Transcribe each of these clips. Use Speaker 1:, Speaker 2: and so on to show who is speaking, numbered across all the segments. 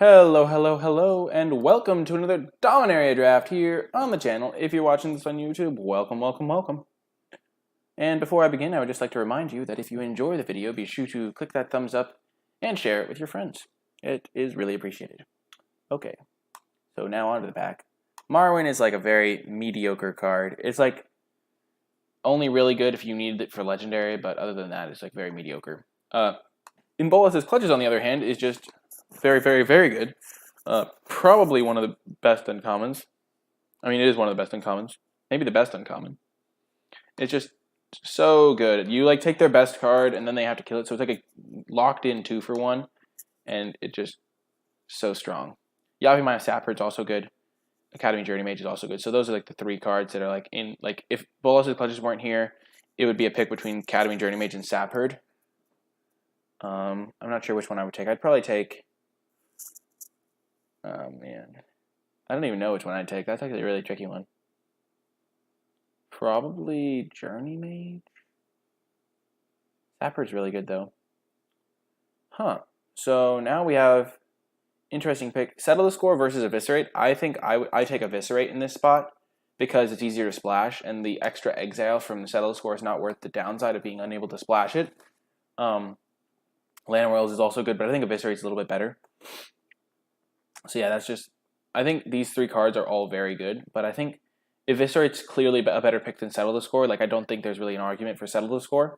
Speaker 1: Hello, hello, hello, and welcome to another Dominaria draft here on the channel. If you're watching this on YouTube, welcome, welcome, welcome. And before I begin, I would just like to remind you that if you enjoy the video, be sure to click that thumbs up and share it with your friends. It is really appreciated. Okay, so now on to the pack. Marwyn is like a very mediocre card. It's like only really good if you need it for Legendary, but other than that, it's like very mediocre. In Bolas' Clutches, on the other hand, is just very, very, very good. Probably one of the best uncommons. I mean, it is one of the best uncommons. Maybe the best uncommon. It's just so good. You like take their best card and then they have to kill it. So it's like a locked in 2-for-1. And it just so strong. Yavimaya Sapper is also good. Academy Journey Mage is also good. So those are like the three cards that are like in, like if Bolas' Clutches weren't here, it would be a pick between Academy Journey Mage and Sapherd. I'm not sure which one I would take. I'd probably take. Oh man, I don't even know which one I'd take. That's actually a really tricky one. Probably Journey Mage. Sapherd's really good though. Huh. So now we have interesting pick. Settle the score versus Eviscerate. I think I take Eviscerate in this spot because it's easier to splash, and the extra exile from the Settle the score is not worth the downside of being unable to splash it. Land Royals is also good, but I think Eviscerate's a little bit better. So yeah, that's just... I think these three cards are all very good, but I think Eviscerate's clearly a better pick than Settle the Score. Like, I don't think there's really an argument for Settle the Score,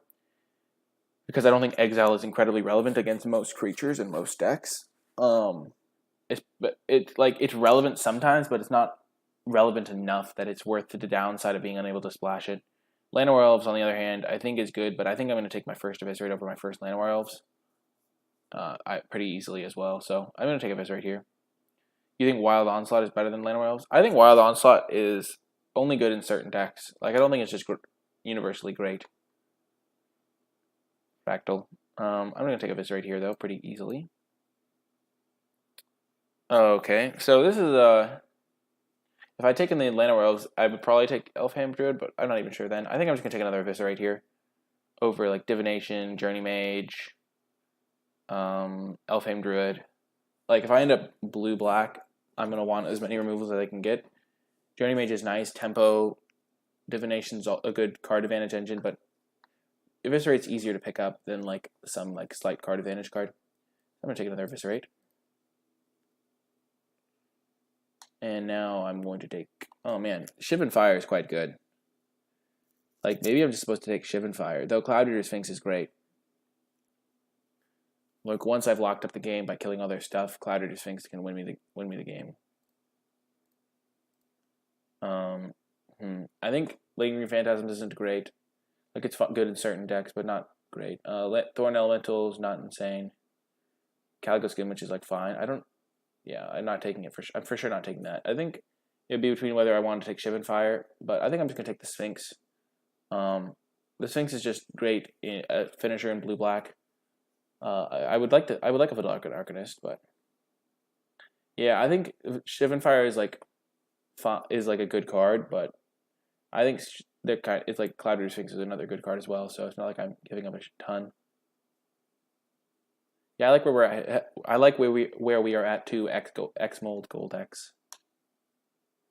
Speaker 1: because I don't think Exile is incredibly relevant against most creatures and most decks. It's relevant sometimes, but it's not relevant enough that it's worth the downside of being unable to splash it. Llanowar Elves, on the other hand, I think is good, but I think I'm going to take my first Eviscerate over my first Llanowar Elves. Pretty easily as well, so I'm going to take Eviscerate here. You think Wild Onslaught is better than Llanowar Elves? I think Wild Onslaught is only good in certain decks. Like, I don't think it's just universally great. Fractal. I'm going to take Eviscerate here, though, pretty easily. Okay, so this is if I'd taken the Llanowar Elves, I would probably take Elfhame Druid, but I'm not even sure then. I think I'm just going to take another Eviscerate here over, like, Divination, Journey Mage, Elfhame Druid. Like, if I end up blue-black, I'm going to want as many removals as I can get. Journey Mage is nice. Tempo, Divination's a good card advantage engine, but Eviscerate's easier to pick up than, like, some, like, slight card advantage card. I'm going to take another Eviscerate. And now I'm going to take... Oh, man. Shivan Fire is quite good. Like, maybe I'm just supposed to take Shivan Fire, though Cloud Eater Sphinx is great. Like, once I've locked up the game by killing all their stuff, Cloud Eater Sphinx can win me the game. I think Lingering Phantasms isn't great. Like, it's good in certain decks, but not great. Thorn Elemental's not insane. Calico Skin, which is, like, fine. I'm not taking it I'm for sure not taking that. I think it'd be between whether I want to take Shivan Fire, but I think I'm just going to take the Sphinx. The Sphinx is just great finisher in blue-black. I would like a Vidalcan Arcanist, but yeah, I think Shivan Fire is like a good card, but I think it's like Cloud Eater Sphinx is another good card as well, so it's not like I'm giving up a ton. Yeah, I like where we're at. I like where we are at too. X Mold Gold X.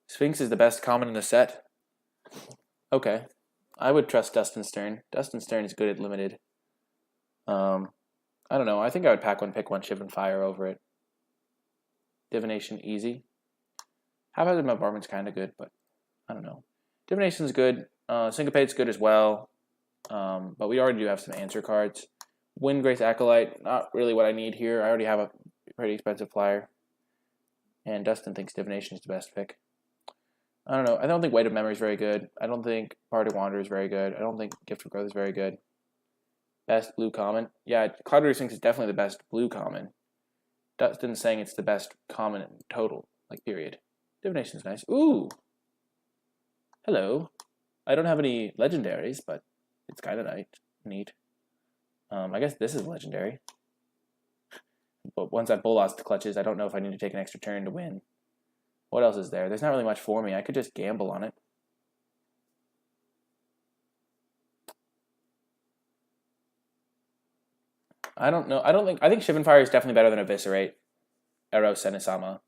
Speaker 1: Sphinx is the best common in the set. Okay, I would trust Dustin Stern. Dustin Stern is good at limited. I don't know. I think I would pick one Shivan Fire over it. Divination easy. Haphazard Bombardment's kind of good, but I don't know. Divination's good. Syncopate's good as well. But we already do have some answer cards. Windgrace Acolyte, not really what I need here. I already have a pretty expensive flyer. And Dustin thinks Divination is the best pick. I don't know. I don't think Weight of Memory is very good. I don't think Bardic Wanderer is very good. I don't think Gift of Growth is very good. Best blue common. Yeah, Cloud Eater Sphinx is definitely the best blue common. Dustin's saying it's the best common in total, like period. Divination's nice. Ooh! Hello. I don't have any legendaries, but it's kind of neat. I guess this is legendary. But once I've Bolas the Clutches, I don't know if I need to take an extra turn to win. What else is there? There's not really much for me. I could just gamble on it. I don't know. I think Shivan Fire is definitely better than Eviscerate. Ero Senisama.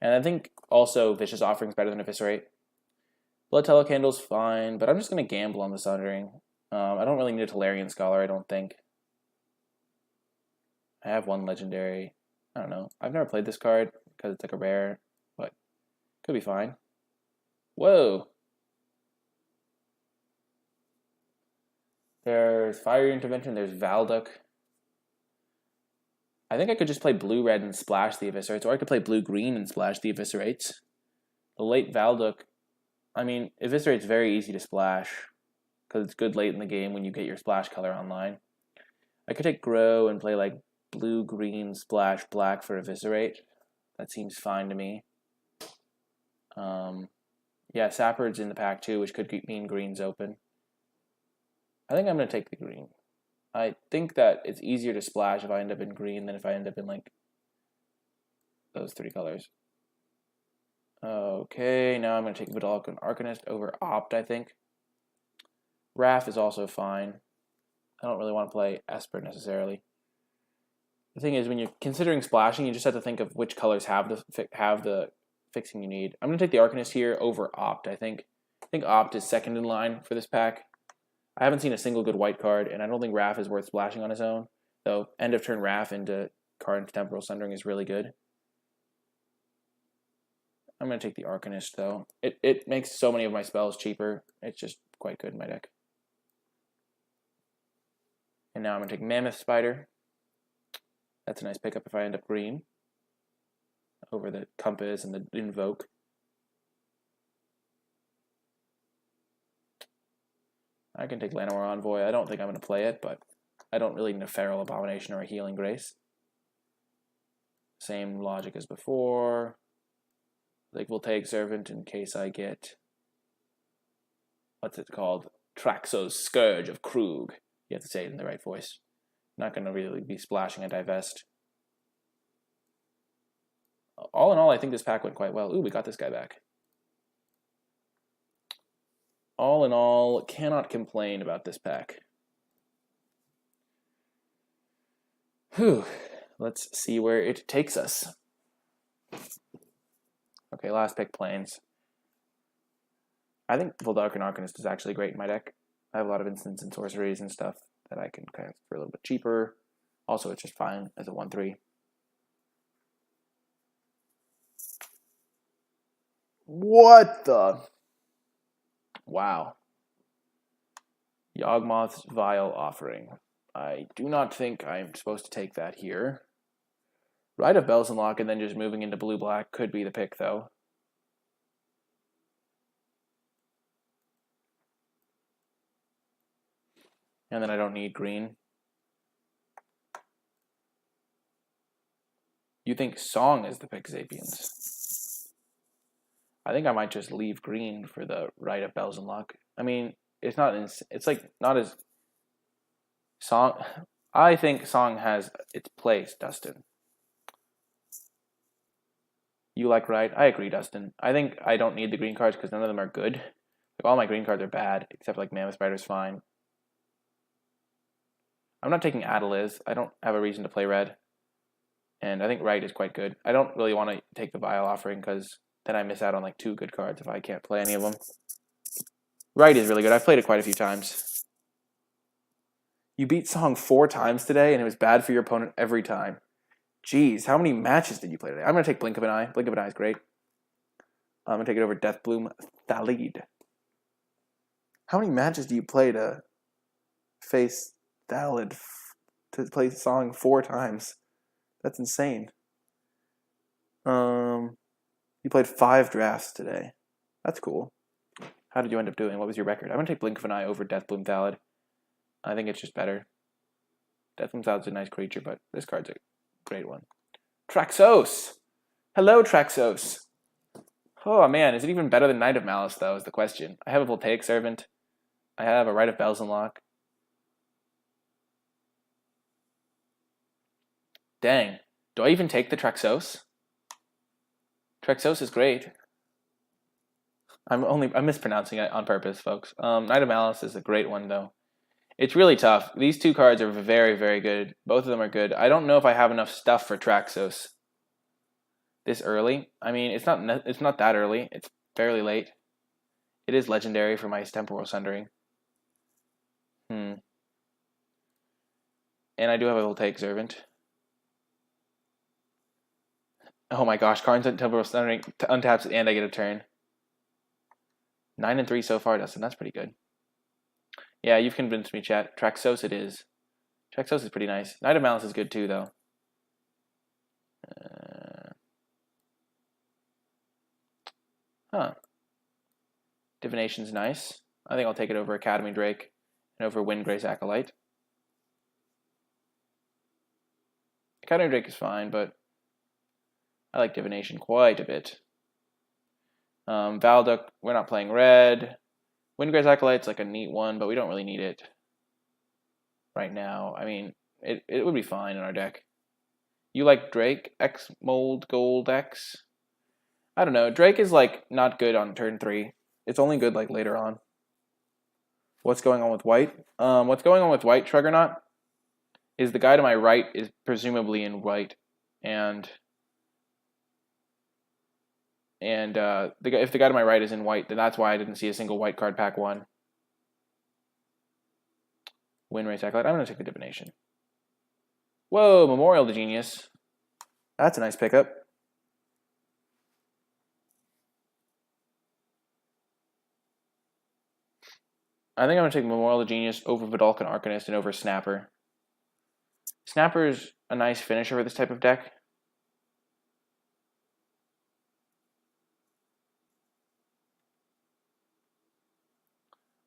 Speaker 1: And I think also Vicious Offering's better than Eviscerate. Blood Tallow Candle's fine, but I'm just going to gamble on the Sundering. I don't really need a Tolarian Scholar, I don't think. I have one Legendary. I don't know. I've never played this card because it's like a rare, but could be fine. Whoa! There's Fiery Intervention, there's Valduk. I think I could just play blue-red and splash the Eviscerates, or I could play blue-green and splash the Eviscerates. The late Valduk, I mean, Eviscerate's very easy to splash, because it's good late in the game when you get your splash color online. I could take Grow and play like blue-green splash black for Eviscerate. That seems fine to me. Yeah, Sapperd's in the pack too, which could mean green's open. I think I'm going to take the green. I think that it's easier to splash if I end up in green than if I end up in like those three colors. Okay, now I'm going to take Vidalcan Arcanist over Opt, I think. Wrath is also fine. I don't really want to play Esper necessarily. The thing is, when you're considering splashing, you just have to think of which colors have the fixing you need. I'm going to take the Arcanist here over Opt, I think. I think Opt is second in line for this pack. I haven't seen a single good white card, and I don't think Wrath is worth splashing on his own. Though, end of turn Wrath into Current Temporal Sundering is really good. I'm going to take the Arcanist, though. It makes so many of my spells cheaper. It's just quite good in my deck. And now I'm going to take Mammoth Spider. That's a nice pickup if I end up green. Over the Compass and the Invoke. I can take Llanowar Envoy. I don't think I'm going to play it, but I don't really need a Feral Abomination or a Healing Grace. Same logic as before. Like Voltaic Servant in case I get... What's it called? Traxos Scourge of Krug. You have to say it in the right voice. Not going to really be splashing a Divest. All in all, I think this pack went quite well. Ooh, we got this guy back. All in all, cannot complain about this pack. Whew. Let's see where it takes us. Okay, last pick, Plains. I think Voldark and Arcanist is actually great in my deck. I have a lot of instants and sorceries and stuff that I can kind of for a little bit cheaper. Also, it's just fine as a 1/3. What the? Wow. Yawgmoth's Vile Offering. I do not think I'm supposed to take that here. Rite of Belzenlock and then just moving into blue-black could be the pick, though. And then I don't need green. You think Song is the pick, Zapians? I think I might just leave green for the Rite of Belzenlock. I mean, it's not. It's like not as Song. I think Song has its place, Dustin. You like Rite? I agree, Dustin. I think I don't need the green cards because none of them are good. Like all my green cards are bad, except like Mammoth Spider's fine. I'm not taking Adeliz. I don't have a reason to play red. And I think Rite is quite good. I don't really want to take the Vile Offering because then I miss out on like 2 good cards if I can't play any of them. Rite is really good. I've played it quite a few times. You beat Song 4 times today and it was bad for your opponent every time. Jeez, how many matches did you play today? I'm going to take Blink of an Eye. Blink of an Eye is great. I'm going to take it over Deathbloom Thalid. How many matches do you play to face Thalid to play Song 4 times? That's insane. You played 5 drafts today. That's cool. How did you end up doing? What was your record? I'm going to take Blink of an Eye over Deathbloom Thalid. I think it's just better. Deathbloom Thalid's a nice creature, but this card's a great one. Traxos! Hello, Traxos! Oh, man, is it even better than Knight of Malice, though, is the question. I have a Voltaic Servant. I have a Rite of Belzenlock. Dang. Do I even take the Traxos? Traxos is great. I'm mispronouncing it on purpose, folks. Knight of Malice is a great one, though. It's really tough. These 2 cards are very, very good. Both of them are good. I don't know if I have enough stuff for Traxos. this early. I mean, it's not that early. It's fairly late. It is legendary for my Temporal Sundering. And I do have a Voltaic Servant. Oh my gosh, Karn's Temporal Sundering untaps and I get a turn. 9 and 3 so far, Dustin. That's pretty good. Yeah, you've convinced me, chat. Traxos it is. Traxos is pretty nice. Knight of Malice is good too, though. Divination's nice. I think I'll take it over Academy Drake and over Windgrace Acolyte. Academy Drake is fine, but I like Divination quite a bit. Valduk, we're not playing red. Windgrace Acolyte's like a neat one, but we don't really need it right now. I mean, it would be fine in our deck. You like Drake? X Mold Gold X? I don't know. Drake is like not good on turn 3. It's only good like later on. What's going on with white? What's going on with white, Truggernaut, is the guy to my right is presumably in white, and if the guy to my right is in white, then that's why I didn't see a single white card pack 1. Windgrace Acolyte. I'm going to take the Divination. Whoa, Memorial to Genius. That's a nice pickup. I think I'm going to take Memorial to Genius over Vidalcan Arcanist and over Snapper. Snapper's a nice finisher for this type of deck.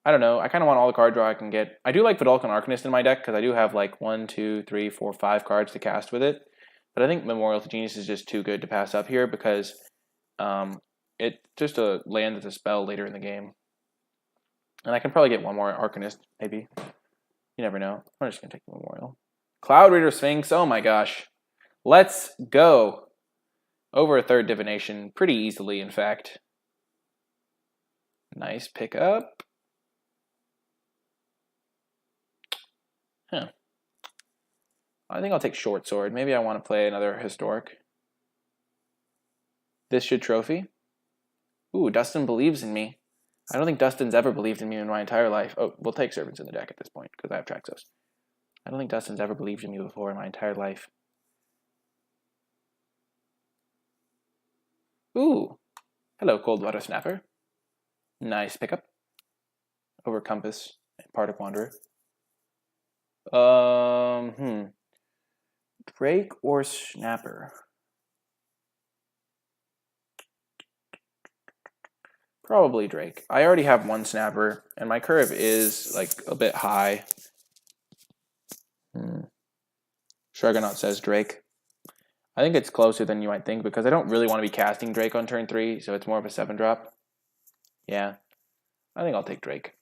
Speaker 1: I don't know. I kind of want all the card draw I can get. I do like Vidalcan Arcanist in my deck because I do have like 1, 2, 3, 4, 5 cards to cast with it. But I think Memorial to Genius is just too good to pass up here because it's just a land that's a spell later in the game. And I can probably get one more Arcanist, maybe. You never know. I'm just going to take the Memorial. Cloud Reader Sphinx. Oh my gosh. Let's go. Over a third Divination. Pretty easily, in fact. Nice pickup. I think I'll take Short Sword. Maybe I want to play another Historic. This should trophy. Ooh, Dustin believes in me. I don't think Dustin's ever believed in me in my entire life. Oh, we'll take Servants in the deck at this point because I have Traxos. I don't think Dustin's ever believed in me before in my entire life. Ooh. Hello, Coldwater Snapper. Nice pickup. Over Compass and Particle Wanderer. Drake or Snapper? Probably Drake. I already have one Snapper, and my curve is like a bit high. Shruggernaut says Drake. I think it's closer than you might think because I don't really want to be casting Drake on turn 3, so it's more of a 7-drop. Yeah, I think I'll take Drake.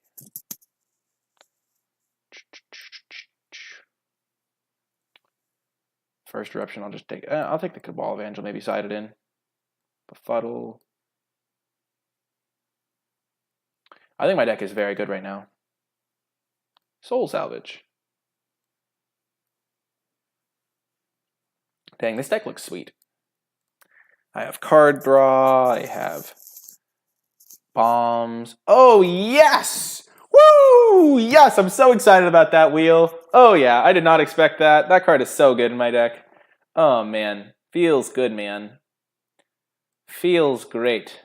Speaker 1: First Eruption, I'll just take. I'll take the Cabal Evangel, maybe side it in. Befuddle. I think my deck is very good right now. Soul Salvage. Dang, this deck looks sweet. I have card draw. I have bombs. Oh, yes! Woo! Yes, I'm so excited about that wheel. Oh, yeah, I did not expect that. That card is so good in my deck. Oh, man. Feels good, man. Feels great.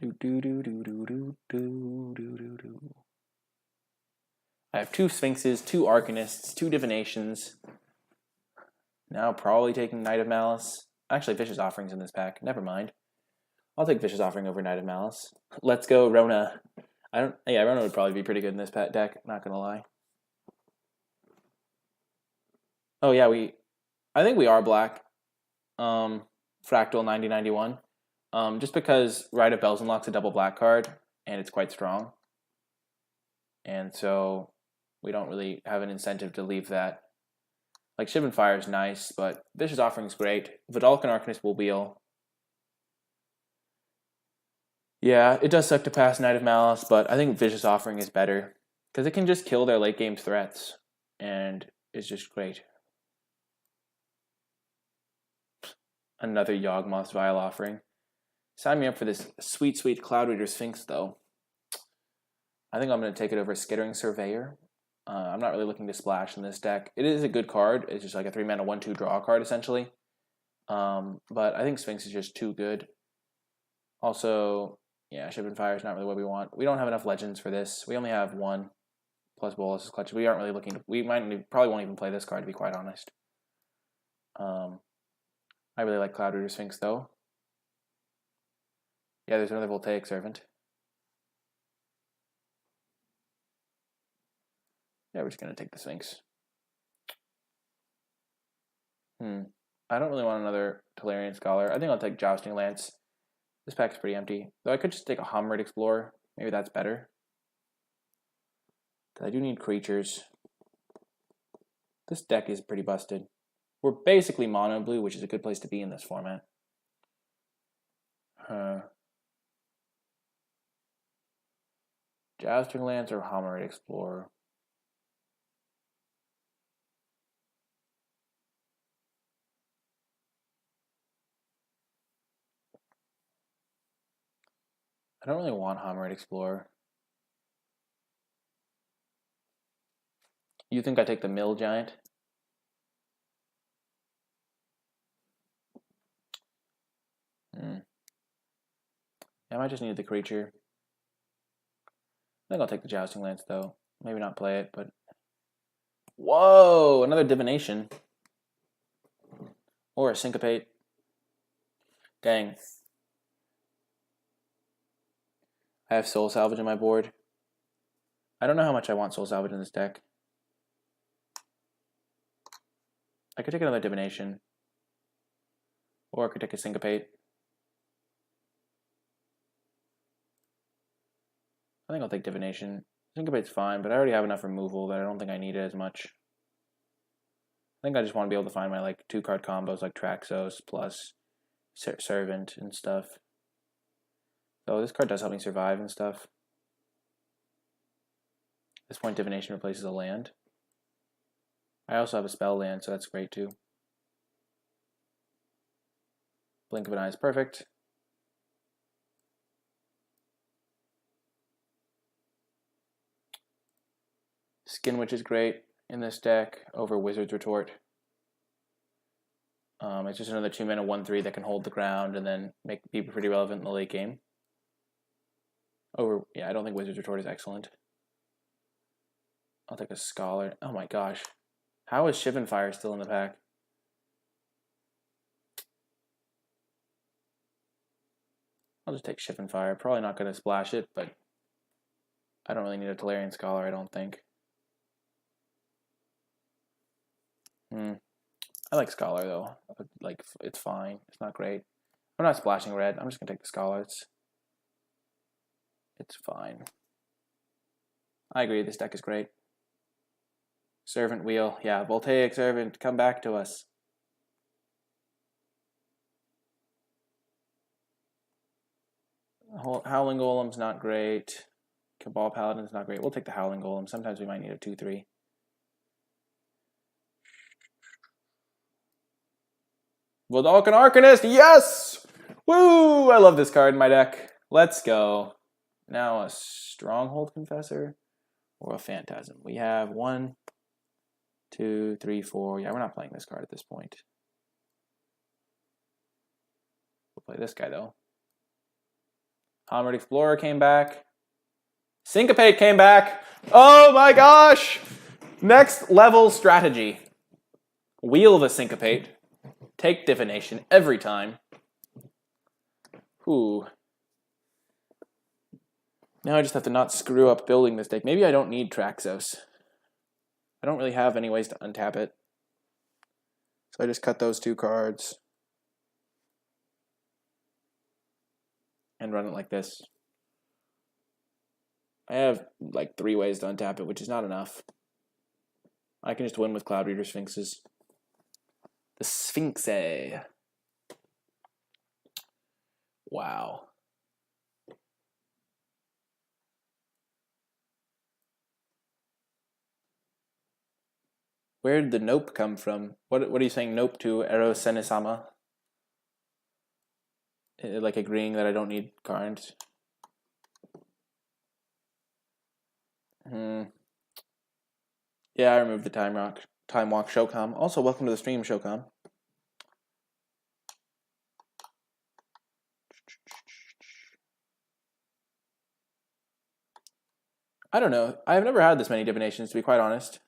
Speaker 1: I have 2 Sphinxes, 2 Arcanists, 2 Divinations. Now probably taking Knight of Malice. Actually, Vicious Offering's in this pack. Never mind. I'll take Vicious Offering over Knight of Malice. Let's go, Rona. Rona would probably be pretty good in this deck, not gonna lie. Oh yeah, I think we are black. Fractal 9091. Just because Rite of Bells Unlock's a double black card, and it's quite strong. And so we don't really have an incentive to leave that. Like, Shivan Fire is nice, but Vicious Offering's great. Vidalcan Arcanist will wheel. Yeah, it does suck to pass Knight of Malice, but I think Vicious Offering is better. Because it can just kill their late game threats. And is just great. Another Yawgmoth's Vial Offering. Sign me up for this sweet, sweet Cloud Reader Sphinx, though. I think I'm going to take it over Skittering Surveyor. I'm not really looking to splash in this deck. It is a good card. It's just like a 3-mana 1/2 draw card, essentially. But I think Sphinx is just too good. Also, yeah, Ship and Fire is not really what we want. We don't have enough legends for this. We only have 1 plus Bolas' Clutch. We aren't really looking to... probably won't even play this card, to be quite honest. I really like Cloud Reader Sphinx, though. Yeah, there's another Voltaic Servant. Yeah, we're just going to take the Sphinx. I don't really want another Tolarian Scholar. I think I'll take Jousting Lance. This pack's pretty empty. Though I could just take a Homerid Explorer. Maybe that's better. Because I do need creatures. This deck is pretty busted. We're basically mono blue, which is a good place to be in this format. Jousting Lance or Homerid Explorer? I don't really want Homerid Explorer. You think I take the Mill Giant? I might just need the creature. I think I'll take the Jousting Lance, though. Maybe not play it, but... Whoa! Another Divination. Or a Syncopate. Dang. I have Soul Salvage on my board. I don't know how much I want Soul Salvage in this deck. I could take another Divination. Or I could take a Syncopate. I think I'll take Divination. Syncopate's fine, but I already have enough removal that I don't think I need it as much. I think I just want to be able to find my like 2-card combos like Traxos plus Servant and stuff. So this card does help me survive and stuff. At this point, Divination replaces a land. I also have a spell land, so that's great too. Blink of an Eye is perfect. Skin Witch is great in this deck over Wizard's Retort. It's just another 2-mana 1/3 that can hold the ground and then be pretty relevant in the late game. Yeah, I don't think Wizard's Retort is excellent. I'll take a Scholar. Oh my gosh. How is Ship and Fire still in the pack? I'll just take Ship and Fire. Probably not going to splash it, but I don't really need a Tolarian Scholar, I don't think. I like Scholar, though. Like, it's fine. It's not great. I'm not splashing red. I'm just going to take the Scholar. It's fine. I agree. This deck is great. Servant Wheel. Yeah, Voltaic Servant, come back to us. Howling Golem's not great. Cabal Paladin's not great. We'll take the Howling Golem. Sometimes we might need a 2/3. Voldalkan Arcanist, yes! Woo! I love this card in my deck. Let's go. Now a Stronghold Confessor or a Phantasm. We have 1, 2, 3, 4. Yeah, we're not playing this card at this point. We'll play this guy, though. Homerid Explorer came back. Syncopate came back. Oh my gosh! Next level strategy. Wheel the Syncopate. Take Divination every time. Ooh. Now I just have to not screw up building this deck. Maybe I don't need Traxos. I don't really have any ways to untap it. So I just cut those 2 cards. And run it like this. I have like 3 ways to untap it, which is not enough. I can just win with Cloud Reader Sphinxes. The Sphinx. Wow. Where did the nope come from? What are you saying nope to, Erosene-sama? Like agreeing that I don't need cards? Yeah, I removed the time walk Showcom. Also, welcome to the stream, Showcom. I don't know. I've never had this many divinations, to be quite honest.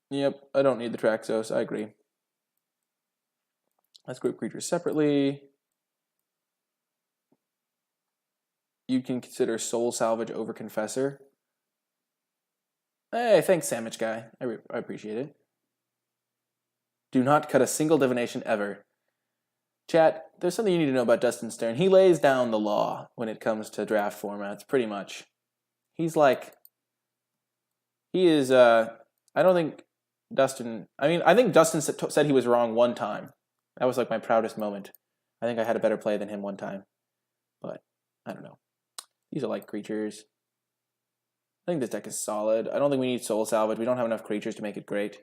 Speaker 1: Yep, I don't need the Traxos. I agree. Let's group creatures separately. You can consider Soul Salvage over Confessor. Hey, thanks, Sandwich Guy. I appreciate it. Do not cut a single divination ever. Chat, there's something you need to know about Dustin Stern. He lays down the law when it comes to draft formats, pretty much. He's like, he is, I don't think Dustin, I think Dustin said he was wrong one time. That was like my proudest moment. I think I had a better play than him one time. But, I don't know. These are like creatures. I think this deck is solid. I don't think we need Soul Salvage. We don't have enough creatures to make it great.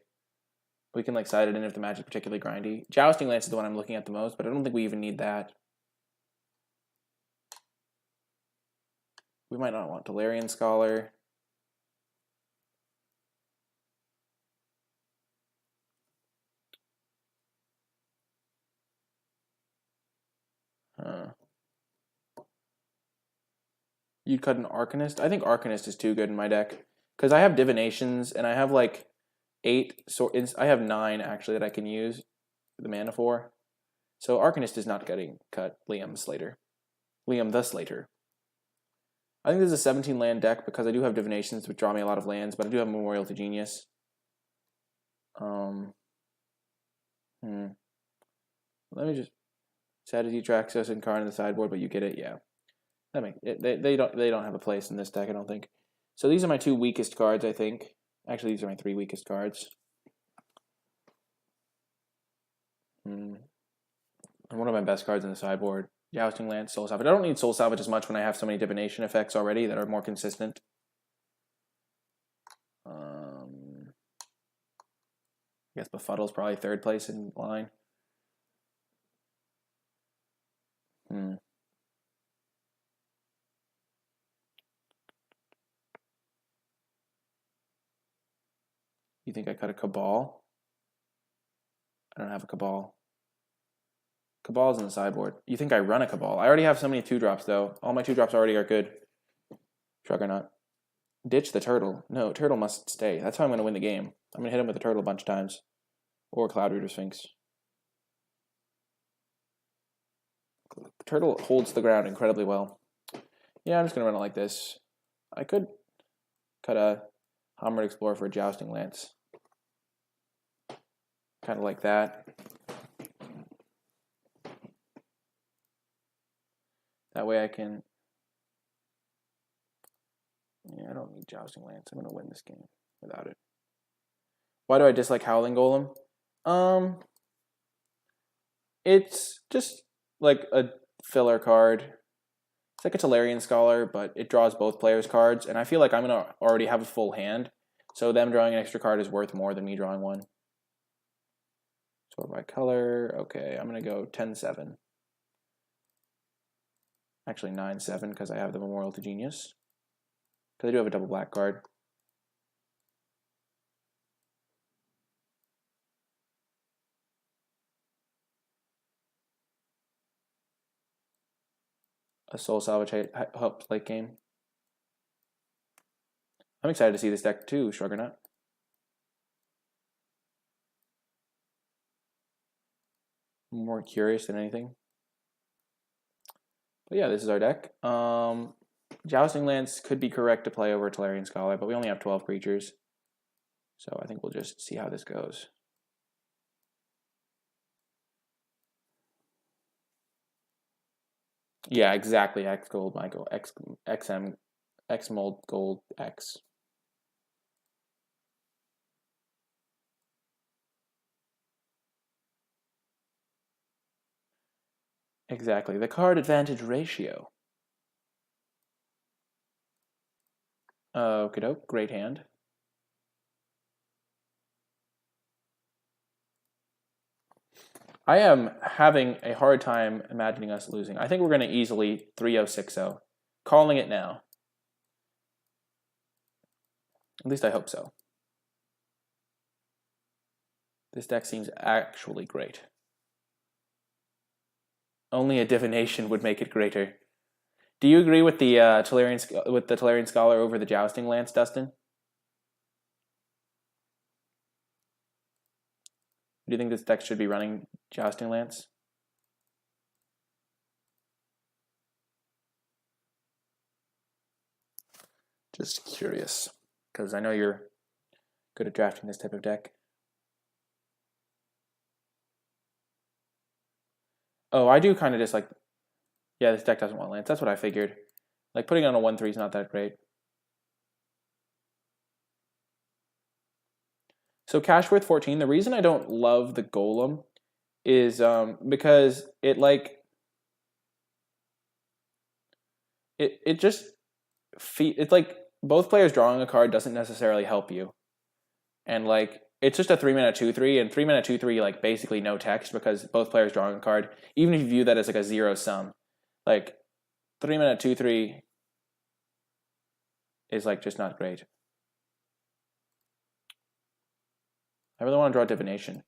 Speaker 1: We can like side it in if the match is particularly grindy. Jousting Lance is the one I'm looking at the most, but I don't think we even need that. We might not want Tolarian Scholar. You'd cut an Arcanist? I think Arcanist is too good in my deck. Because I have Divinations, and I have like 8, I have 9 actually that I can use the mana for. So Arcanist is not getting cut, Liam the Slater. I think this is a 17 land deck because I do have Divinations which draw me a lot of lands, but I do have Memorial to Genius. Let me just Sadity Traxos and Karn in the sideboard, but you get it, yeah. That makes it, they don't have a place in this deck, I don't think. So these are my 2 weakest cards, I think. Actually, these are my 3 weakest cards. And one of my best cards in the sideboard. Jousting Lance, Soul Salvage. I don't need Soul Salvage as much when I have so many divination effects already that are more consistent. I guess Befuddle's probably 3rd place in line. You think I cut a Cabal? I don't have a Cabal. Cabal's in the sideboard. You think I run a Cabal? I already have so many 2-drops, though. All my 2-drops already are good. Shrug or not. Ditch the Turtle. No, Turtle must stay. That's how I'm going to win the game. I'm going to hit him with the Turtle a bunch of times. Or Cloud Reader Sphinx. Turtle holds the ground incredibly well. Yeah, I'm just going to run it like this. I could cut a Hammered Explorer for a Jousting Lance. Kind of like that. That way I can... Yeah, I don't need Jousting Lance. I'm going to win this game without it. Why do I dislike Howling Golem? It's just like a filler card. It's like a Tolarian Scholar, but it draws both players' cards, and I feel like I'm going to already have a full hand, so them drawing an extra card is worth more than me drawing one. Sort by color. Okay, I'm going to go 10-7. Actually 9-7 because I have the Memorial to Genius. Because I do have a double black card. A Soul Salvage helps late game. I'm excited to see this deck too, Shruggernaut. I'm more curious than anything. But yeah, this is our deck. Jousting Lance could be correct to play over Tolarian Scholar, but we only have 12 creatures. So I think we'll just see how this goes. Yeah, exactly. X gold, Michael. XM, X mold gold, X. Exactly. The card advantage ratio. Okie doke, great hand. I am having a hard time imagining us losing. I think we're going to easily 3-0, 6-0. Calling it now. At least I hope so. This deck seems actually great. Only a divination would make it greater. Do you agree with the Tolarian Scholar over the Jousting Lance, Dustin? Do you think this deck should be running Jousting Lance? Just curious, because I know you're good at drafting this type of deck. Oh, I do kind of just like, yeah, this deck doesn't want Lance. That's what I figured. Like, putting on a 1-3 is not that great. So Cashworth 14, the reason I don't love the Golem is because it like, it just, it's like both players drawing a card doesn't necessarily help you. And like, it's just a 3-mana 2-3, and 3-mana 2-3 like basically no text because both players drawing a card. Even if you view that as like a zero sum, like 3-mana 2-3 is like just not great. I really want to draw Divination.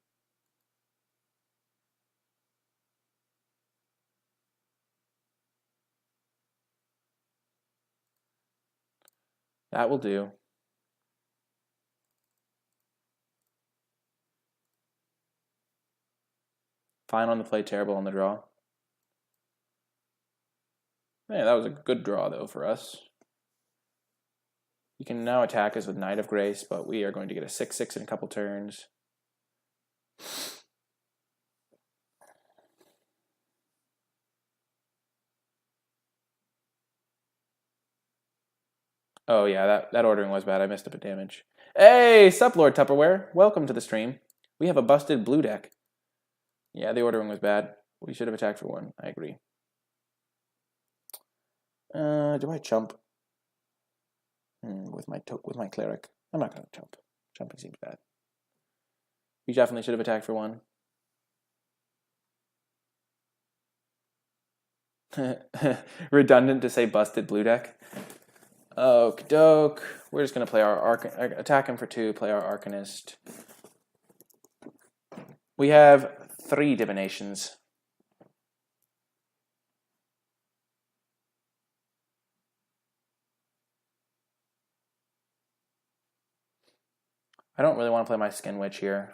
Speaker 1: That will do. Fine on the play, terrible on the draw. Man, that was a good draw, though, for us. You can now attack us with Knight of Grace, but we are going to get a 6-6 in a couple turns. Oh, yeah, that ordering was bad. I missed up a damage. Hey, sup, Lord Tupperware. Welcome to the stream. We have a busted blue deck. Yeah, the ordering was bad. We should have attacked for 1. I agree. Do I chump? With my cleric. I'm not going to chump. Chumping seems bad. We definitely should have attacked for 1. Redundant to say busted blue deck. Okie doke. We're just going to play our attack him for 2, play our Arcanist. We have 3 divinations. I don't really want to play my Skin Witch here.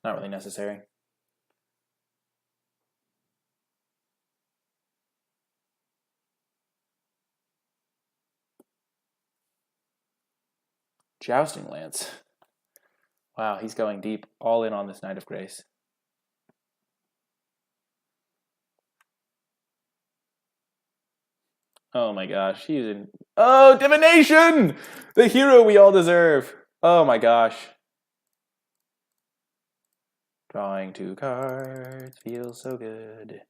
Speaker 1: Not really necessary. Jousting Lance. Wow, he's going deep, all in on this Knight of Grace. Oh my gosh, he's in... Oh, Divination! The hero we all deserve. Oh my gosh. Drawing 2 cards feels so good.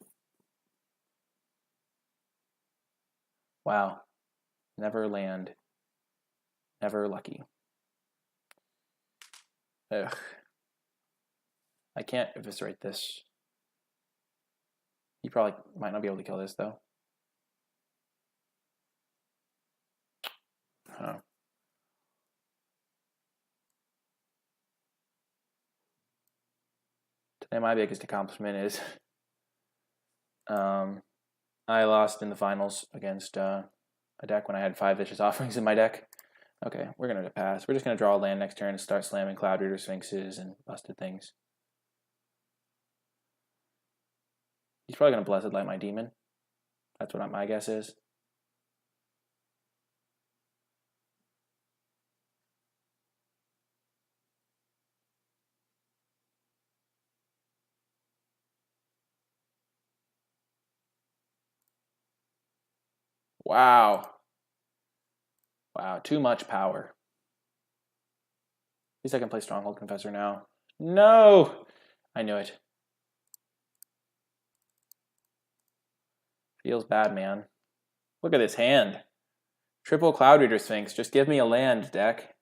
Speaker 1: Wow. Never land. Never lucky. Ugh. I can't eviscerate this. He probably might not be able to kill this, though. Huh. Today my biggest accomplishment is I lost in the finals against a deck when I had 5 Vicious Offerings in my deck. Okay, we're going to pass. We're just going to draw a land next turn and start slamming Cloud Reader Sphinxes and busted things. He's probably going to Blessed Light my Demon. That's what my guess is. Wow. Wow, too much power. At least I can play Stronghold Confessor now. No! I knew it. Feels bad, man. Look at this hand. Triple Cloud Reader Sphinx. Just give me a land, deck.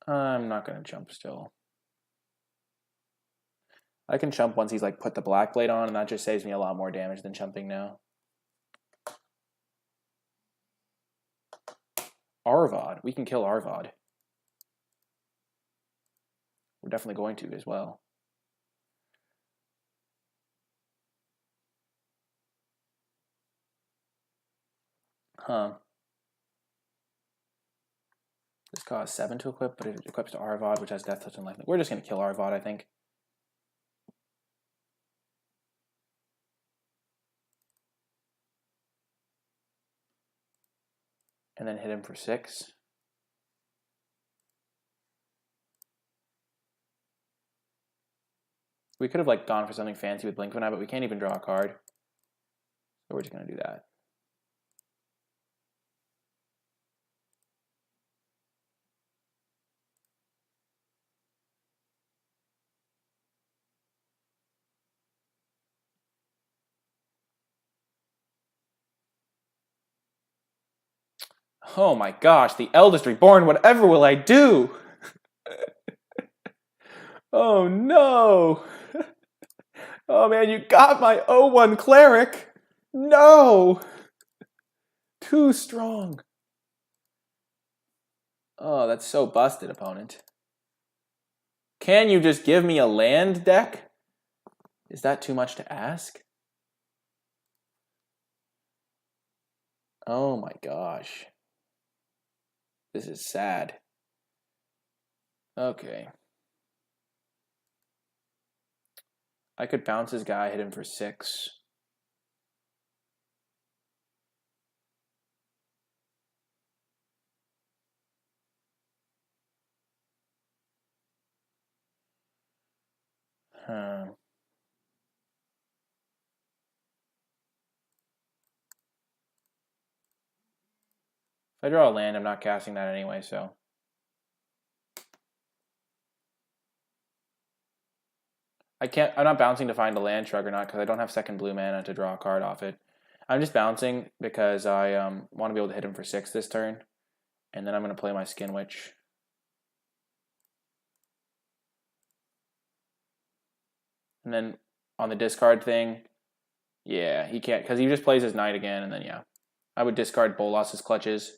Speaker 1: I'm not going to jump still. I can chump once he's like put the Black Blade on, and that just saves me a lot more damage than chumping now. Arvod. We can kill Arvod. We're definitely going to as well. Huh. This costs 7 to equip, but it equips to Arvod, which has Death Touch and Lightning. We're just going to kill Arvod, I think. And then hit him for 6. We could have like gone for something fancy with Blink of an Eye, but we can't even draw a card. So we're just going to do that. Oh my gosh, the Eldest Reborn, whatever will I do? Oh no! Oh man, you got my 0-1 Cleric! No! Too strong. Oh, that's so busted, opponent. Can you just give me a land deck? Is that too much to ask? Oh my gosh. This is sad. Okay. I could bounce his guy, hit him for 6. If I draw a land, I'm not casting that anyway, so. I'm not bouncing to find a land shrug or not, because I don't have second blue mana to draw a card off it. I'm just bouncing because I want to be able to hit him for 6 this turn. And then I'm going to play my Skin Witch. And then on the discard thing, yeah, he can't, because he just plays his Knight again, and then yeah. I would discard Bolas's Clutches.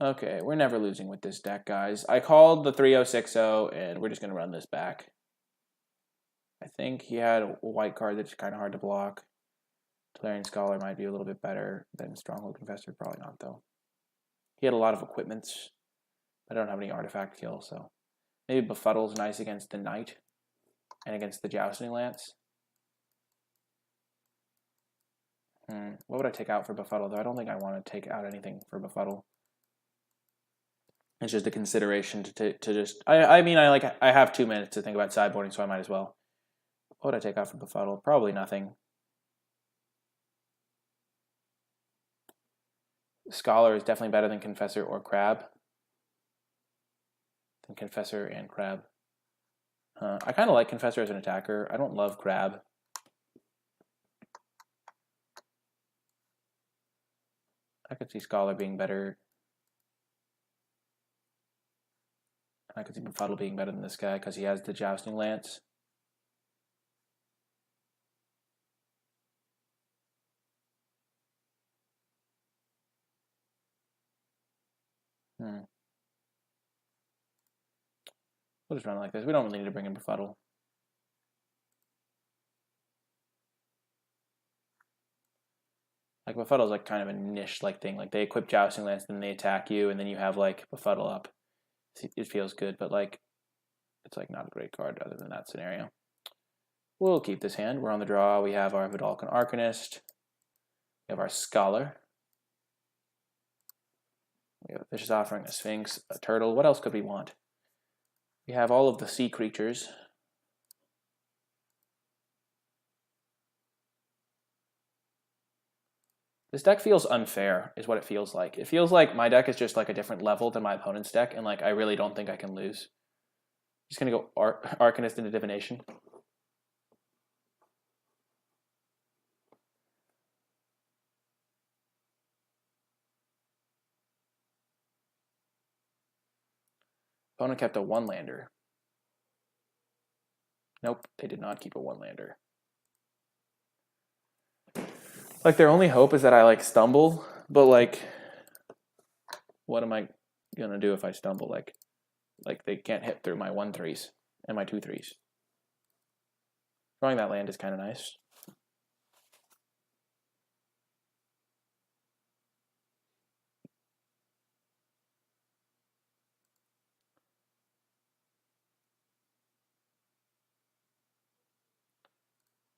Speaker 1: Okay, we're never losing with this deck, guys. I called the 3-0-6-0, and we're just going to run this back. I think he had a white card that's kind of hard to block. Tolarian Scholar might be a little bit better than Stronghold Confessor. Probably not, though. He had a lot of equipments. I don't have any artifact kill, so maybe Befuddle's nice against the Knight and against the Jousting Lance. What would I take out for Befuddle, though? I don't think I want to take out anything for Befuddle. It's just a consideration to just... I mean, I have 2 minutes to think about sideboarding, so I might as well. What would I take out for Befuddle? Probably nothing. Scholar is definitely better than Confessor or Crab. Than Confessor and Crab. I kind of like Confessor as an attacker. I don't love Crab. I could see Scholar being better. I could see Befuddle being better than this guy because he has the Jousting Lance. We'll just run like this. We don't really need to bring in Befuddle. Like, Befuddle's like kind of a niche-like thing. Like, they equip Jousting Lance, then they attack you, and then you have, like, Befuddle up. It feels good, but, like, it's, like, not a great card other than that scenario. We'll keep this hand. We're on the draw. We have our Vidalcan Arcanist. We have our Scholar. We have a Vicious Offering, a Sphinx, a Turtle. What else could we want? We have all of the sea creatures. This deck feels unfair, is what it feels like. It feels like my deck is just like a different level than my opponent's deck, and like I really don't think I can lose. Just gonna go Arcanist into Divination. Opponent kept a 1-lander. Nope, they did not keep a 1-lander. Like, their only hope is that I, like, stumble, but, like, what am I gonna do if I stumble? Like they can't hit through my 1/3s and my 2/3s. Drawing that land is kind of nice.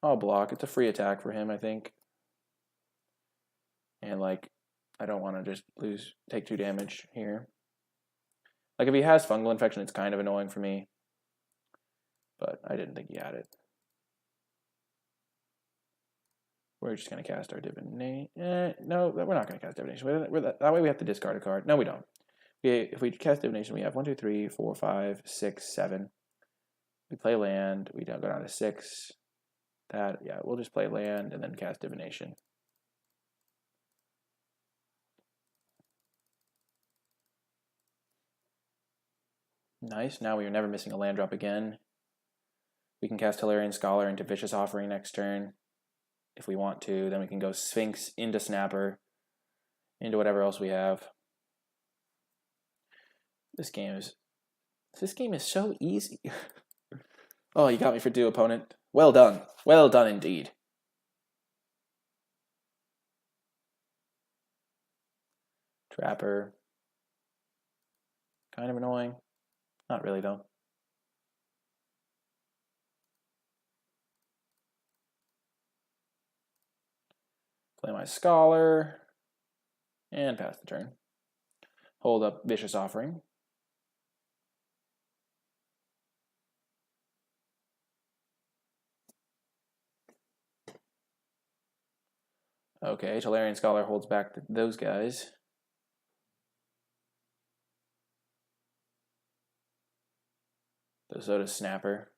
Speaker 1: I'll block. It's a free attack for him, I think. And, like, I don't want to just take 2 damage here. Like, if he has fungal infection, it's kind of annoying for me. But I didn't think he had it. We're just going to cast our Divination. No, we're not going to cast Divination. That way we have to discard a card. No, we don't. If we cast Divination, we have 1, 2, 3, 4, 5, 6, 7. We play land. We don't go down to 6. Yeah, we'll just play land and then cast Divination. Nice. Now we are never missing a land drop again. We can cast Hilarion Scholar into Vicious Offering next turn if we want to. Then we can go Sphinx into Snapper, into whatever else we have. This game is so easy. Oh, you got me for 2, opponent. Well done. Well done indeed. Trapper. Kind of annoying. Not really, though. Play my Scholar. And pass the turn. Hold up Vicious Offering. Okay, Hilarion Scholar holds back those guys. So does Snapper.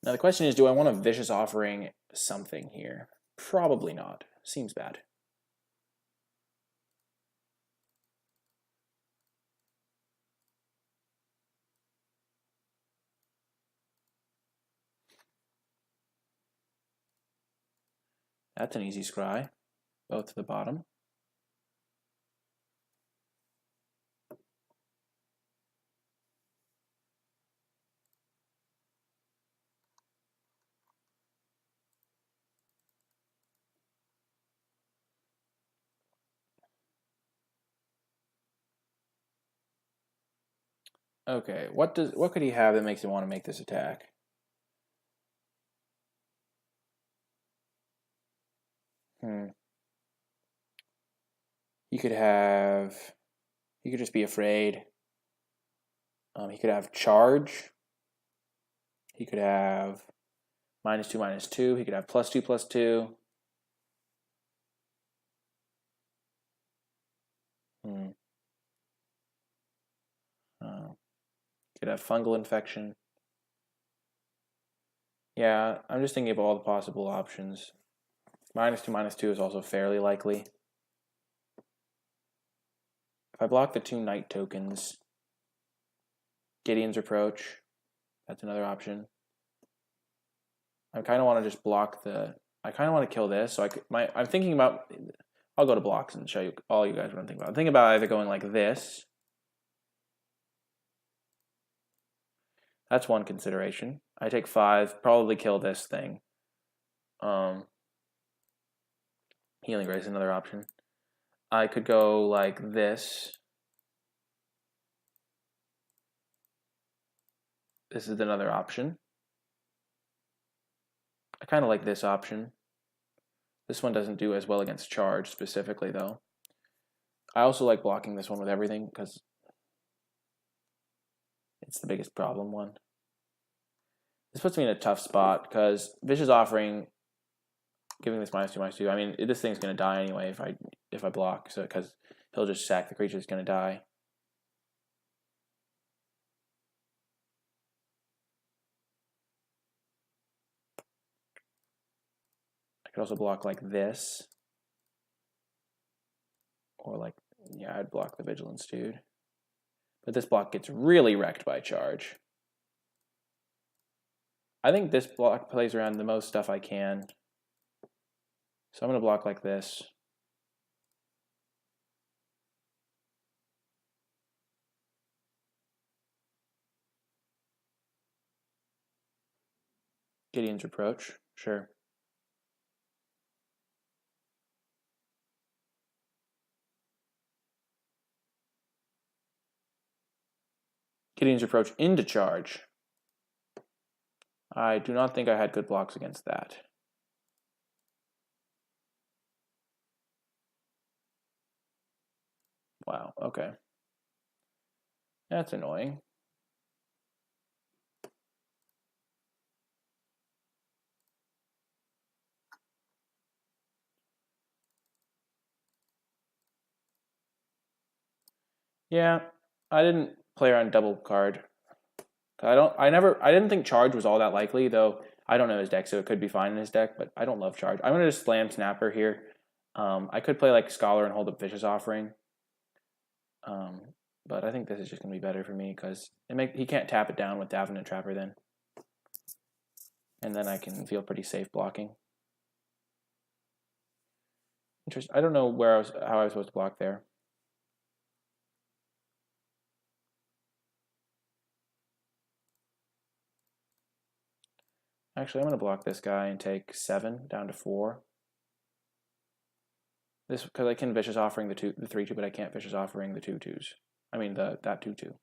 Speaker 1: Now the question is, do I want a Vicious Offering something here? Probably not. Seems bad. That's an easy scry. Both to the bottom. Okay, what could he have that makes him want to make this attack? He could just be afraid. He could have charge. He could have -2/-2. He could have +2/+2. Could have fungal infection. Yeah, I'm just thinking of all the possible options. -2/-2 is also fairly likely. If I block the 2 Knight tokens, Gideon's Approach, that's another option. I kind of want to just block I kind of want to kill this, so I'm thinking about, I'll go to blocks and show you all you guys what I'm thinking about. I'm thinking about either going like this. That's one consideration. I take 5, probably kill this thing. Healing Grace is another option. I could go like this. This is another option. I kind of like this option. This one doesn't do as well against charge specifically, though. I also like blocking this one with everything because it's the biggest problem one. This puts me in a tough spot because Vicious Offering, giving this -2/-2. I mean, this thing's gonna die anyway if I block. So because he'll just sack the creature that's gonna die. I could also block like this, or like, yeah, I'd block the Vigilance dude. But this block gets really wrecked by charge. I think this block plays around the most stuff I can. So I'm going to block like this. Gideon's Reproach, sure. Gideon's Reproach into charge. I do not think I had good blocks against that. Wow, okay. That's annoying. Yeah, I didn't play around double card. I didn't think charge was all that likely, though I don't know his deck, so it could be fine in his deck, but I don't love charge. I'm gonna just slam Snapper here. I could play like Scholar and hold up Vicious Offering. But I think this is just gonna be better for me because he can't tap it down with Davenant Trapper then. And then I can feel pretty safe blocking. Interesting. I don't know how I was supposed to block there. Actually, I'm going to block this guy and take 7 down to 4. This because I can Vicious Offering the 3/2, but I can't Vicious Offering the 2/2s. I mean that 2/2.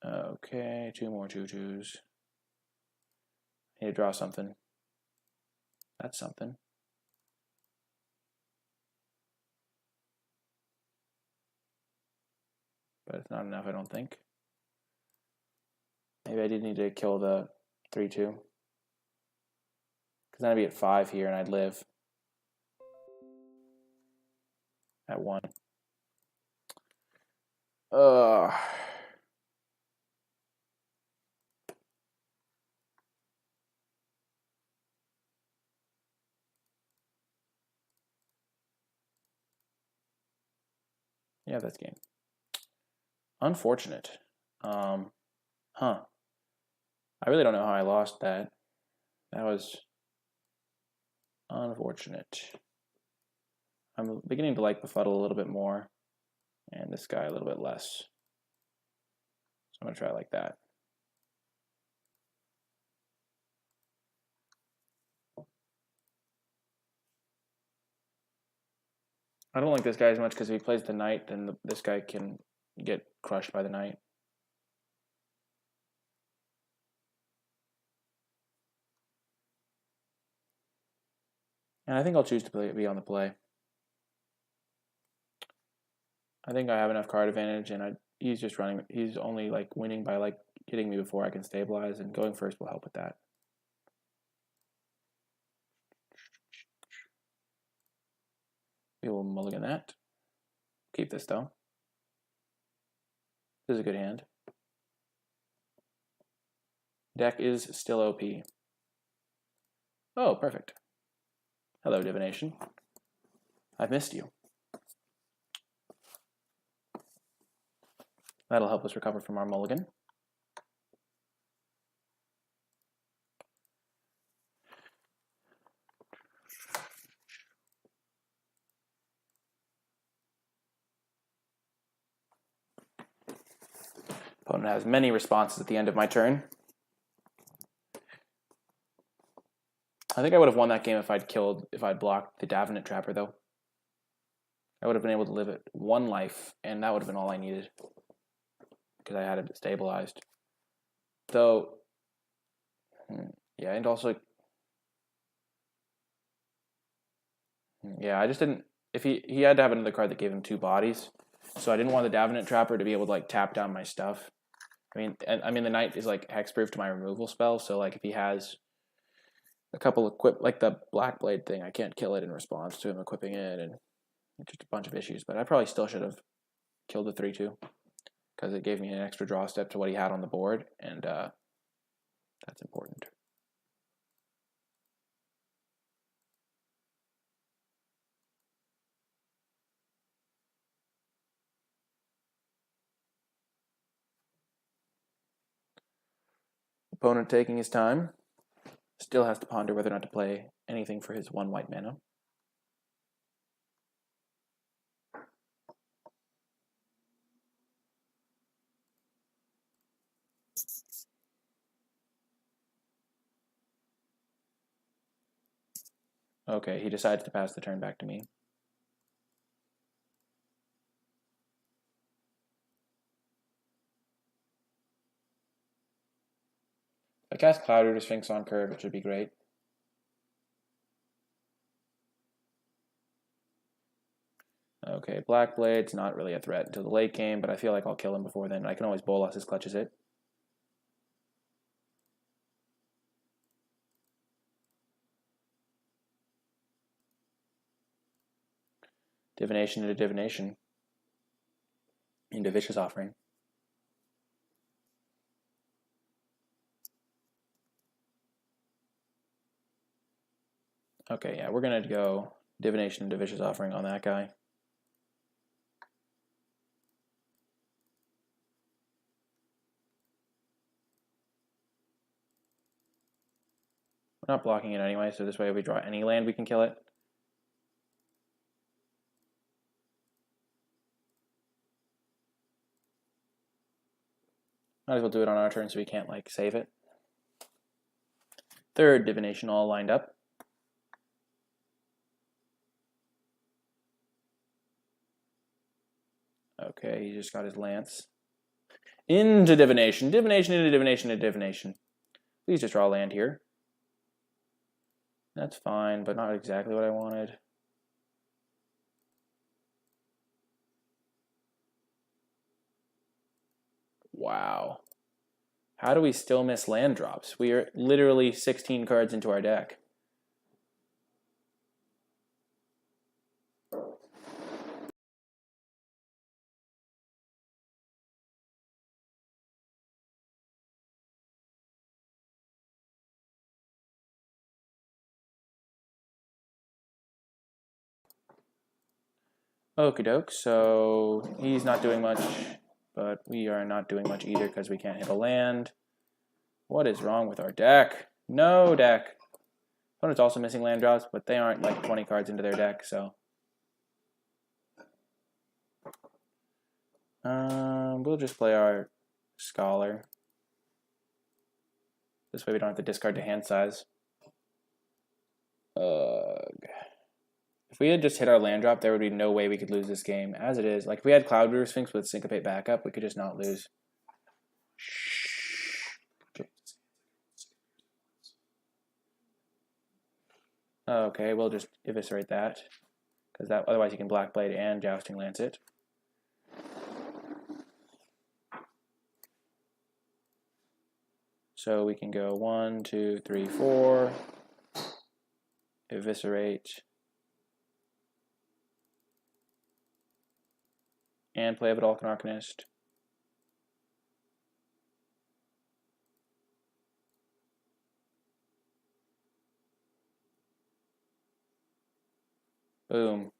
Speaker 1: Okay, 2 more 2/2s. Need to draw something. That's something. But it's not enough, I don't think. Maybe I did need to kill the 3/2. Because then I'd be at 5 here and I'd live at 1. Yeah, that's game. Unfortunate. I really don't know how I lost that. That was unfortunate. I'm beginning to like Befuddle a little bit more, and this guy a little bit less. So I'm going to try like that. I don't like this guy as much because if he plays the knight, then this guy can get crushed by the knight. And I think I'll choose to be on the play. I think I have enough card advantage, and he's just running. He's only like winning by like hitting me before I can stabilize, and going first will help with that. We will mulligan that. Keep this though. This is a good hand. Deck is still OP. Oh, perfect. Hello, Divination. I've missed you. That'll help us recover from our mulligan. Opponent has many responses at the end of my turn. I think I would have won that game if I'd blocked the Davenant Trapper, though. I would have been able to live at 1 life, and that would have been all I needed. Because I had it stabilized. Though, yeah, and also, yeah, I just didn't, if he had to have another card that gave him 2 bodies, so I didn't want the Davenant Trapper to be able to like tap down my stuff. I mean the knight is like hexproof to my removal spell, so like if he has a couple equip like the black blade thing, I can't kill it in response to him equipping it, and just a bunch of issues. But I probably still should have killed the 3/2 because it gave me an extra draw step to what he had on the board, and that's important. Opponent taking his time. Still has to ponder whether or not to play anything for his 1 white mana. Okay, he decides to pass the turn back to me. If I cast Cloud Rooter Sphinx on curve, it should be great. Okay, Black Blade's not really a threat until the late game, but I feel like I'll kill him before then. I can always Bolas his clutches it. Divination into Divination. Into Vicious Offering. Okay, yeah, we're going to go Divination into Vicious Offering on that guy. We're not blocking it anyway, so this way if we draw any land, we can kill it. Might as well do it on our turn so we can't, like, save it. Third Divination all lined up. Okay, he just got his Lance. Into Divination. Divination into Divination into Divination. Please just draw land here. That's fine, but not exactly what I wanted. Wow. How do we still miss land drops? We are literally 16 cards into our deck. Okie doke, so he's not doing much, but we are not doing much either because we can't hit a land. What is wrong with our deck? No deck. Opponent's also missing land drops, but they aren't like 20 cards into their deck, so. We'll just play our Scholar. This way we don't have to discard to hand size. If we had just hit our land drop, there would be no way we could lose this game. As it is, like if we had Cloud Rooter Sphinx with Syncopate backup, we could just not lose. Okay, we'll just eviscerate that, because that otherwise you can Black Blade and Jousting Lance it. So we can go 1, 2, 3, 4, eviscerate, and play a Vidalcan Arcanist. Boom.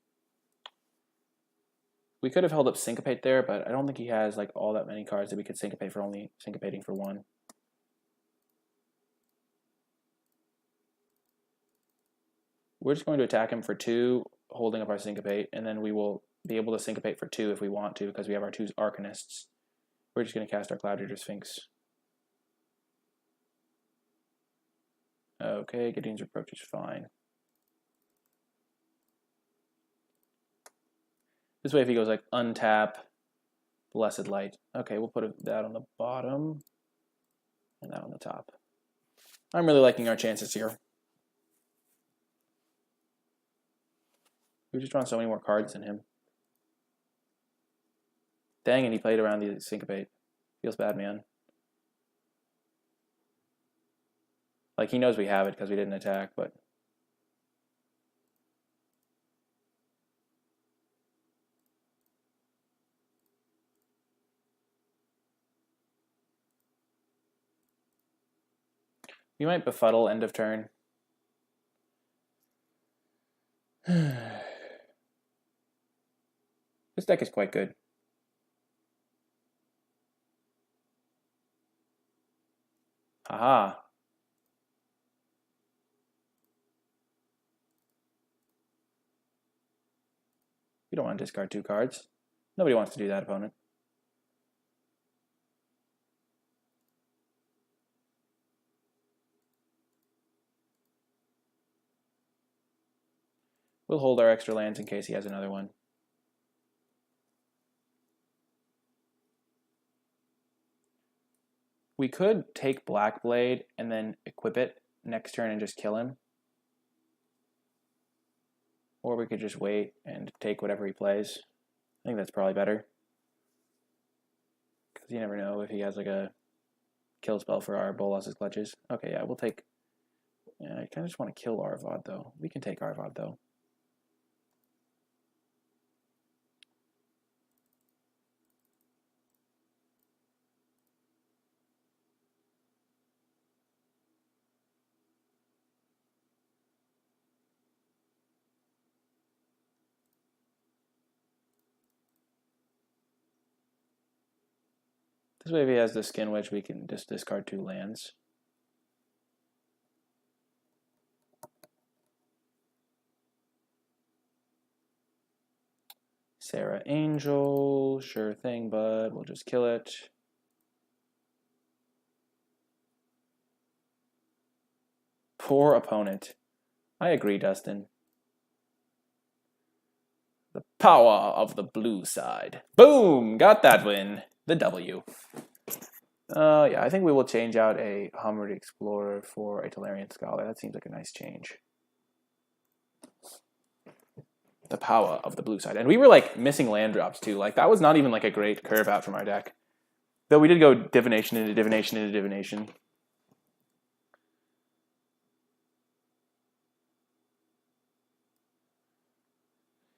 Speaker 1: We could have held up Syncopate there, but I don't think he has like all that many cards that we could Syncopate for only Syncopating for 1. We're just going to attack him for 2, holding up our Syncopate, and then we will be able to Syncopate for 2 if we want to, because we have our 2 Arcanists. We're just going to cast our Cloud Rooter Sphinx. Okay, Gideon's Reproach is fine. This way if he goes like untap, Blessed Light. Okay, we'll put that on the bottom and that on the top. I'm really liking our chances here. We've just drawn so many more cards than him. Dang, and he played around the Syncopate. Feels bad, man. Like, he knows we have it because we didn't attack, but... We might befuddle end of turn. This deck is quite good. Aha. We don't want to discard 2 cards. Nobody wants to do that, opponent. We'll hold our extra lands in case he has another one. We could take Black Blade and then equip it next turn and just kill him. Or we could just wait and take whatever he plays. I think that's probably better. Because you never know if he has like a kill spell for our Bolas' clutches. Okay, yeah, we'll take... Yeah, I kind of just want to kill Arvad, though. We can take Arvad, though. This way, if he has the Skin Witch, we can just discard 2 lands. Sarah Angel, sure thing, bud. We'll just kill it. Poor opponent. I agree, Dustin. The power of the blue side. Boom! Got that win. The W. Yeah, I think we will change out a Hummered Explorer for a Talarian Scholar. That seems like a nice change. The power of the blue side. And we were like missing land drops too. Like that was not even like a great curve out from our deck. Though we did go divination into divination into divination.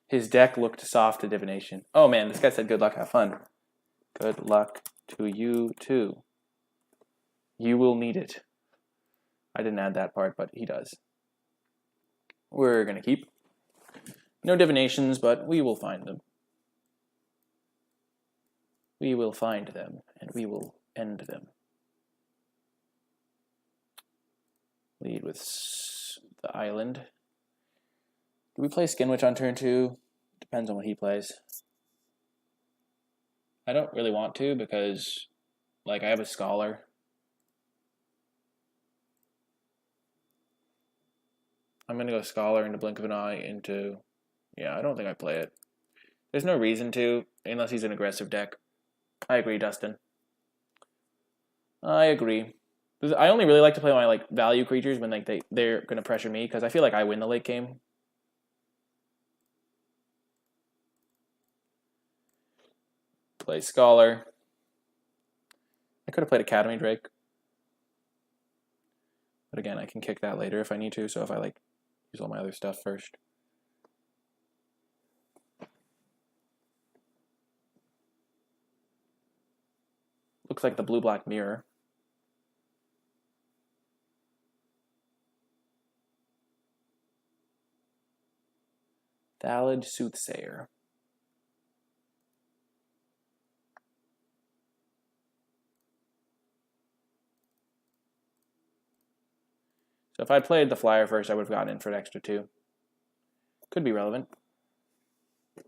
Speaker 1: His deck looked soft to divination. Oh man, this guy said good luck, have fun. Good luck to you too. You will need it. I didn't add that part, but he does. We're gonna keep. No divinations, but we will find them. We will find them, and we will end them. Lead with the island. Do we play Skin Witch on turn 2? Depends on what he plays. I don't really want to because, like, I have a Scholar. I'm going to go Scholar into Blink of an Eye into... Yeah, I don't think I play it. There's no reason to, unless he's an aggressive deck. I agree, Dustin. I agree. I only really like to play my like value creatures when like they're going to pressure me because I feel like I win the late game. Play Scholar. I could have played Academy Drake. But again, I can kick that later if I need to, so if I like use all my other stuff first. Looks like the blue-black mirror. Valid Soothsayer. So if I'd played the flyer first, I would have gotten in for an extra 2. Could be relevant. I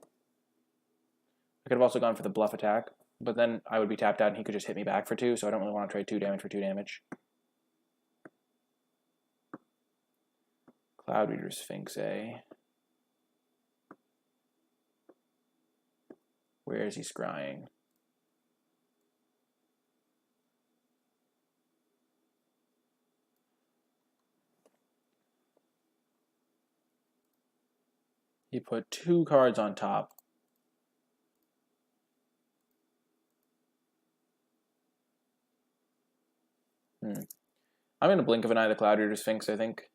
Speaker 1: could have also gone for the bluff attack, but then I would be tapped out and he could just hit me back for 2, so I don't really want to trade 2 damage for 2 damage. Cloud Reader Sphinx A. Where is he scrying? He put 2 cards on top. I'm going to blink of an eye the Cloud Reader Sphinx, I think.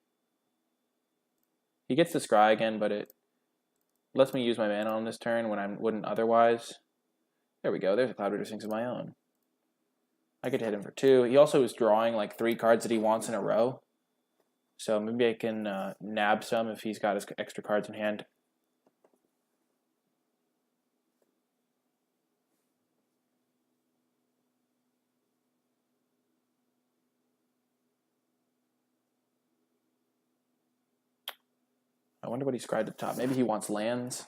Speaker 1: He gets the Scry again, but it lets me use my mana on this turn when I wouldn't otherwise. There we go. There's a Cloud Reader Sphinx of my own. I could hit him for 2. He also is drawing like 3 cards that he wants in a row. So maybe I can nab some if he's got his extra cards in hand. I wonder what he scried at the top. Maybe he wants lands.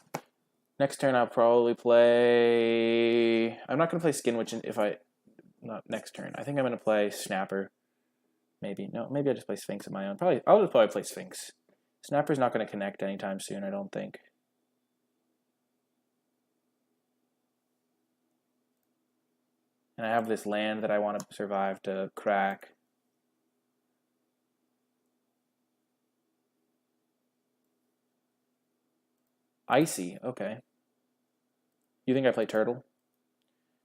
Speaker 1: Next turn I'll probably play... I'm not going to play Skin Witch if I... Not next turn. I think I'm going to play Snapper. Maybe. No, maybe I'll just play Sphinx of my own. I'll just probably play Sphinx. Snapper's not going to connect anytime soon, I don't think. And I have this land that I want to survive to crack. Icy, okay. You think I play Turtle?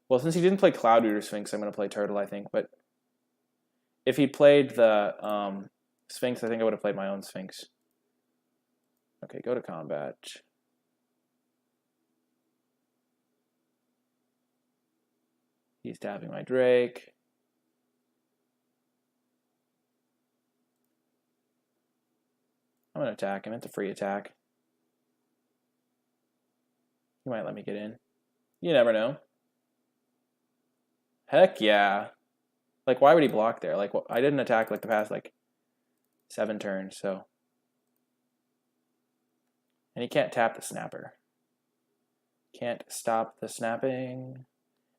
Speaker 1: Well, since he didn't play Cloud Reader Sphinx, I'm going to play Turtle, I think. But if he played the Sphinx, I think I would have played my own Sphinx. Okay, go to combat. He's tapping my Drake. I'm going to attack him. It's a free attack. He might let me get in. You never know. Heck yeah. Like, why would he block there? Like, well, I didn't attack like the past, like, 7 turns, so. And he can't tap the Snapper. Can't stop the snapping.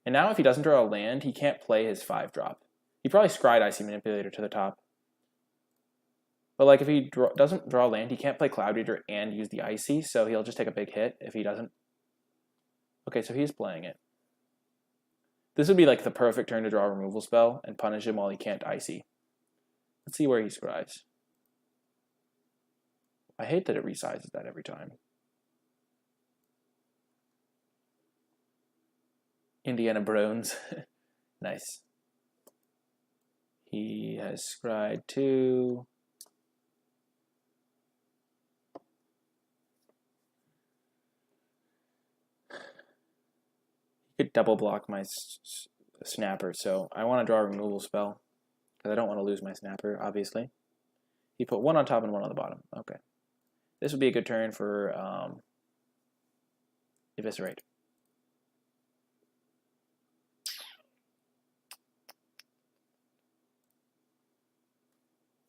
Speaker 1: And now if he doesn't draw a land, he can't play his 5-drop. He probably scryed Icy Manipulator to the top. But like if he doesn't draw a land, he can't play Cloud Reader and use the Icy, so he'll just take a big hit if he doesn't. Okay, so he's playing it. This would be like the perfect turn to draw a removal spell and punish him while he can't Icy. Let's see where he scries. I hate that it resizes that every time. Indiana Brones. Nice. He has scryed 2. He could double block my Snapper, so I want to draw a removal spell because I don't want to lose my Snapper, obviously. He put 1 on top and 1 on the bottom. Okay. This would be a good turn for Eviscerate.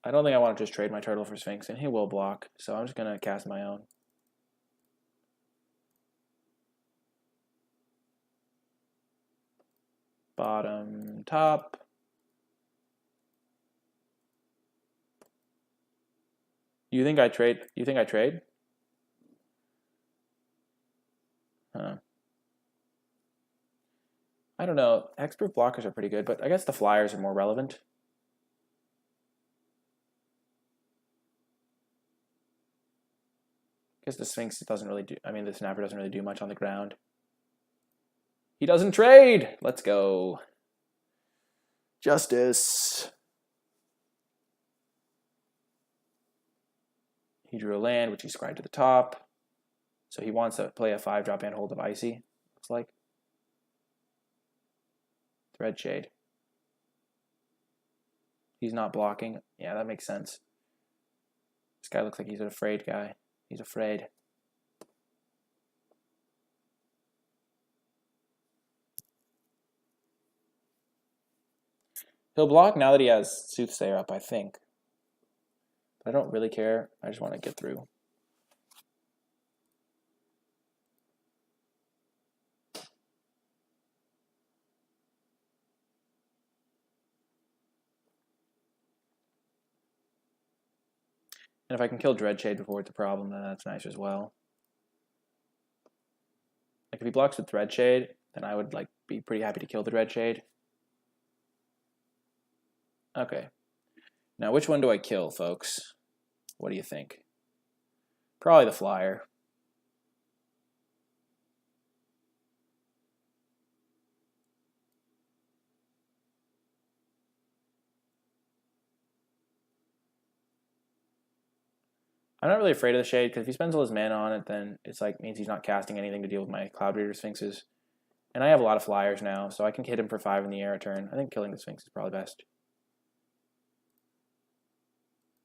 Speaker 1: I don't think I want to just trade my Turtle for Sphinx, and he will block, so I'm just going to cast my own. Bottom, top. You think I trade? You think I trade? Huh. I don't know. Hexproof blockers are pretty good, but I guess the flyers are more relevant. Because the Sphinx doesn't really do, I mean, the Snapper doesn't really do much on the ground. He doesn't trade! Let's go. Justice. He drew a land, which he scried to the top. So he wants to play a 5-drop and hold of Icy, looks like. Threadshade. He's not blocking. Yeah, that makes sense. This guy looks like he's an afraid guy. He's afraid. He'll block now that he has Soothsayer up, I think. But I don't really care. I just want to get through. And if I can kill Dreadshade before it's a problem, then that's nice as well. Like if he blocks with Dreadshade, then I would like be pretty happy to kill the Dreadshade. Okay. Now which one do I kill, folks? What do you think? Probably the flyer. I'm not really afraid of the Shade, because if he spends all his mana on it, then it's like means he's not casting anything to deal with my Cloud Reader Sphinxes. And I have a lot of flyers now, so I can hit him for 5 in the air a turn. I think killing the Sphinx is probably best.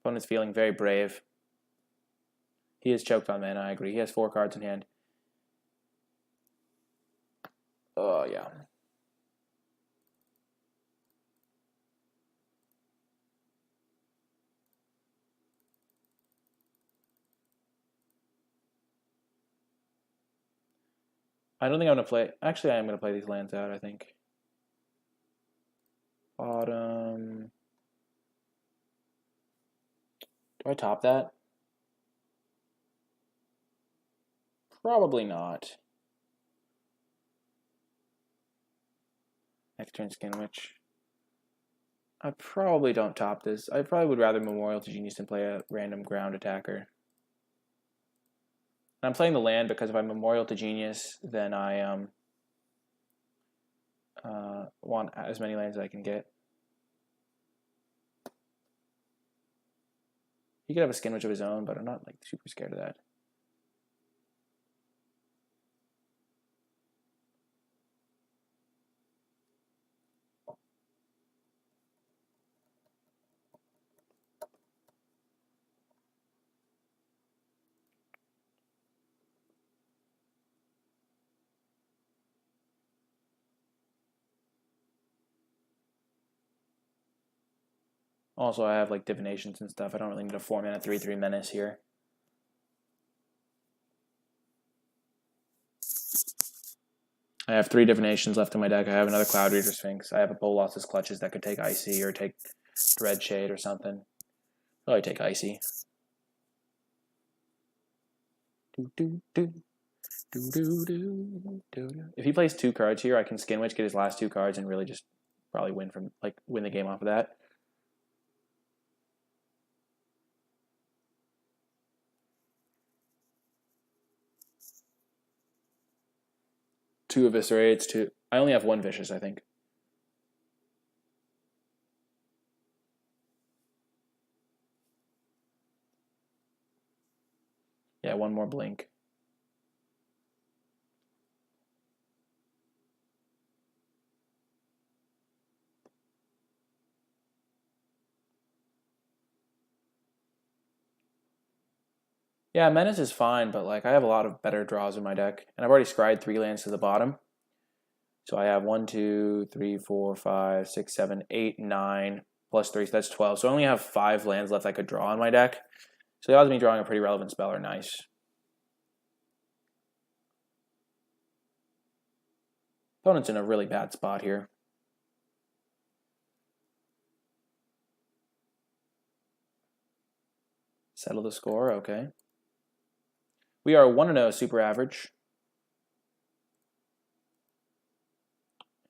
Speaker 1: Opponent's feeling very brave. He is choked on mana, I agree. He has 4 cards in hand. Oh, yeah. I don't think I'm going to play... Actually, I am going to play these lands out, I think. Autumn... Do I top that? Probably not. Next turn, Skin Witch. I probably don't top this. I probably would rather Memorial to Genius than play a random ground attacker. I'm playing the land because if I Memorial to Genius, then I want as many lands as I can get. He could have a Skin Witch of his own, but I'm not like super scared of that. Also, I have like divinations and stuff. I don't really need a 4-mana 3/3 menace here. I have 3 divinations left in my deck. I have another Cloud Reader Sphinx. I have a Bolas's Clutches that could take Icy or take Red Shade or something. Probably take Icy. If he plays 2 cards here, I can Skin Witch, get his last 2 cards, and really just probably win the game off of that. Two Eviscerates, 2. I only have 1 Vicious, I think. Yeah, 1 more Blink. Yeah, Menace is fine, but like I have a lot of better draws in my deck. And I've already scryed 3 lands to the bottom. So I have 1, 2, 3, 4, 5, 6, 7, 8, 9, plus 3, so that's 12. So I only have 5 lands left I could draw on my deck. So the odds of me drawing a pretty relevant spell are nice. Opponent's in a really bad spot here. Settle the score, okay. We are 1-0 super average.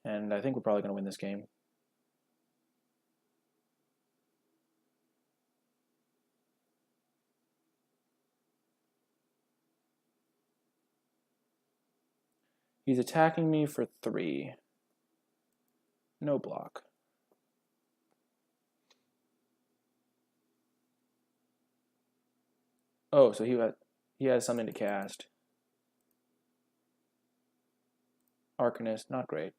Speaker 1: And I think we're probably going to win this game. He's attacking me for 3. No block. Oh, so he has something to cast. Arcanist, not great.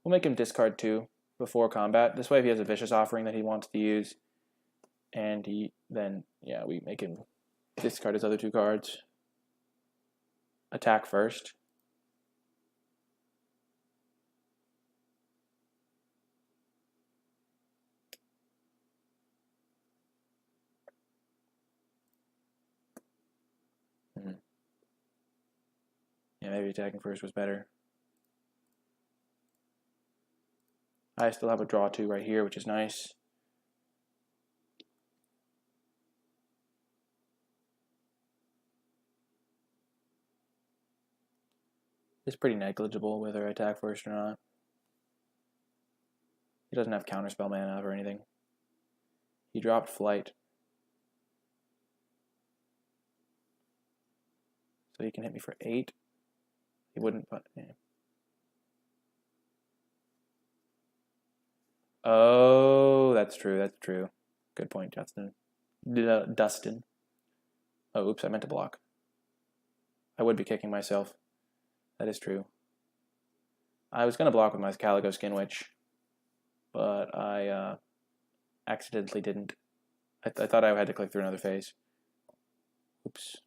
Speaker 1: We'll make him discard 2 before combat. This way, if he has a Vicious Offering that he wants to use, and yeah, we make him discard his other 2 cards. Attack first. Yeah, maybe attacking first was better. I still have a draw 2 right here, which is nice. It's pretty negligible whether I attack first or not. He doesn't have counterspell mana or anything. He dropped Flight. So he can hit me for 8. He wouldn't put... Yeah. Oh, that's true. That's true. Good point, Justin. Dustin. Oh, oops, I meant to block. I would be kicking myself. That is true. I was going to block with my Calico Skin Witch, but I accidentally didn't. I thought I had to click through another phase. Oops.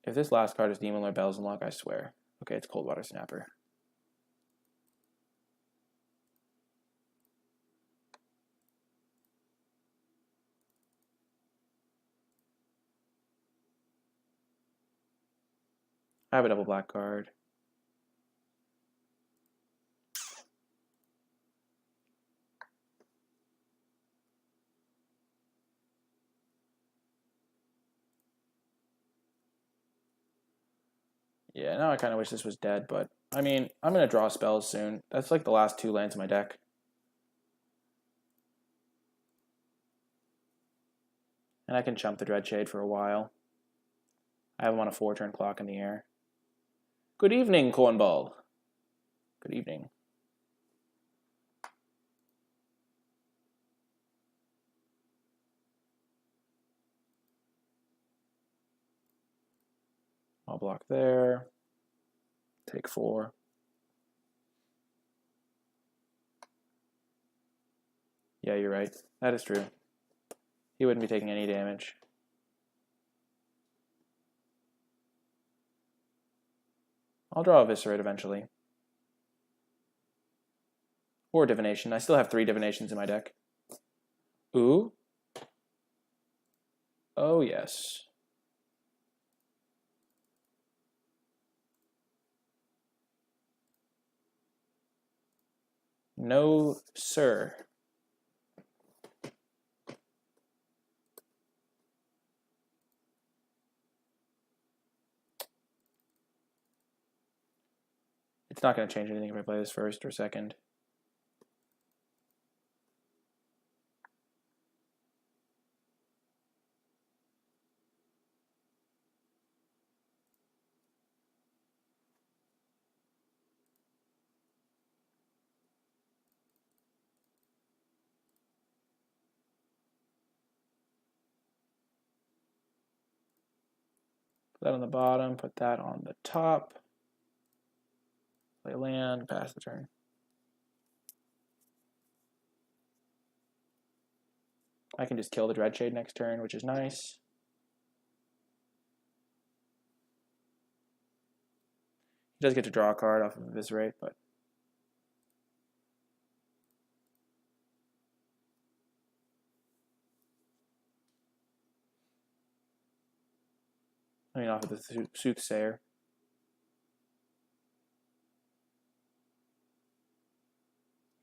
Speaker 1: If this last card is Demon Lord Bells Unlock, I swear. Okay, it's Cold Water Snapper. I have a double black card. Yeah, now I kind of wish this was dead, but I mean, I'm going to draw spells soon. That's like the last 2 lands in my deck. And I can chump the Dreadshade for a while. I have him on a 4-turn clock in the air. Good evening, Cornball. Good evening. I'll block there. Take 4. Yeah, you're right. That is true. He wouldn't be taking any damage. I'll draw Eviscerate eventually. Or Divination. I still have 3 Divinations in my deck. Ooh. Oh, yes. No, sir. It's not going to change anything if I play this first or second. Put that on the bottom, put that on the top. Play land, pass the turn. I can just kill the Dreadshade next turn, which is nice. He does get to draw a card off of Eviscerate, but I mean off of the Soothsayer.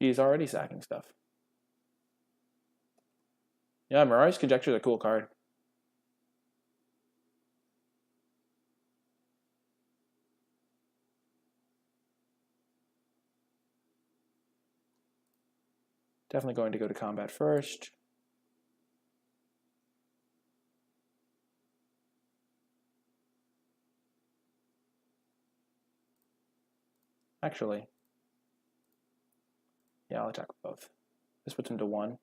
Speaker 1: He's already sacking stuff. Yeah, Mirari's Conjecture is a cool card. Definitely going to go to combat first. Actually, yeah, I'll attack with both. This puts him to 1.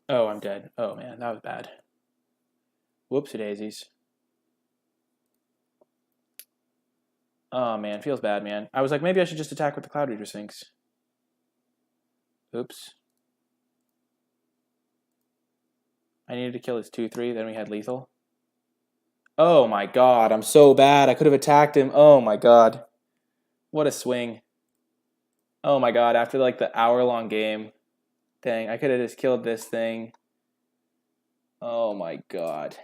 Speaker 1: Oh, I'm dead. Oh man, that was bad. Whoopsie daisies. Oh man, feels bad, man. I was like, maybe I should just attack with the Cloud Reader Sphinx. Oops. I needed to kill his 2/3, then we had lethal. Oh my god, I'm so bad. I could have attacked him. Oh my god. What a swing. Oh my god, after like the hour-long game. Dang, I could have just killed this thing. Oh my god.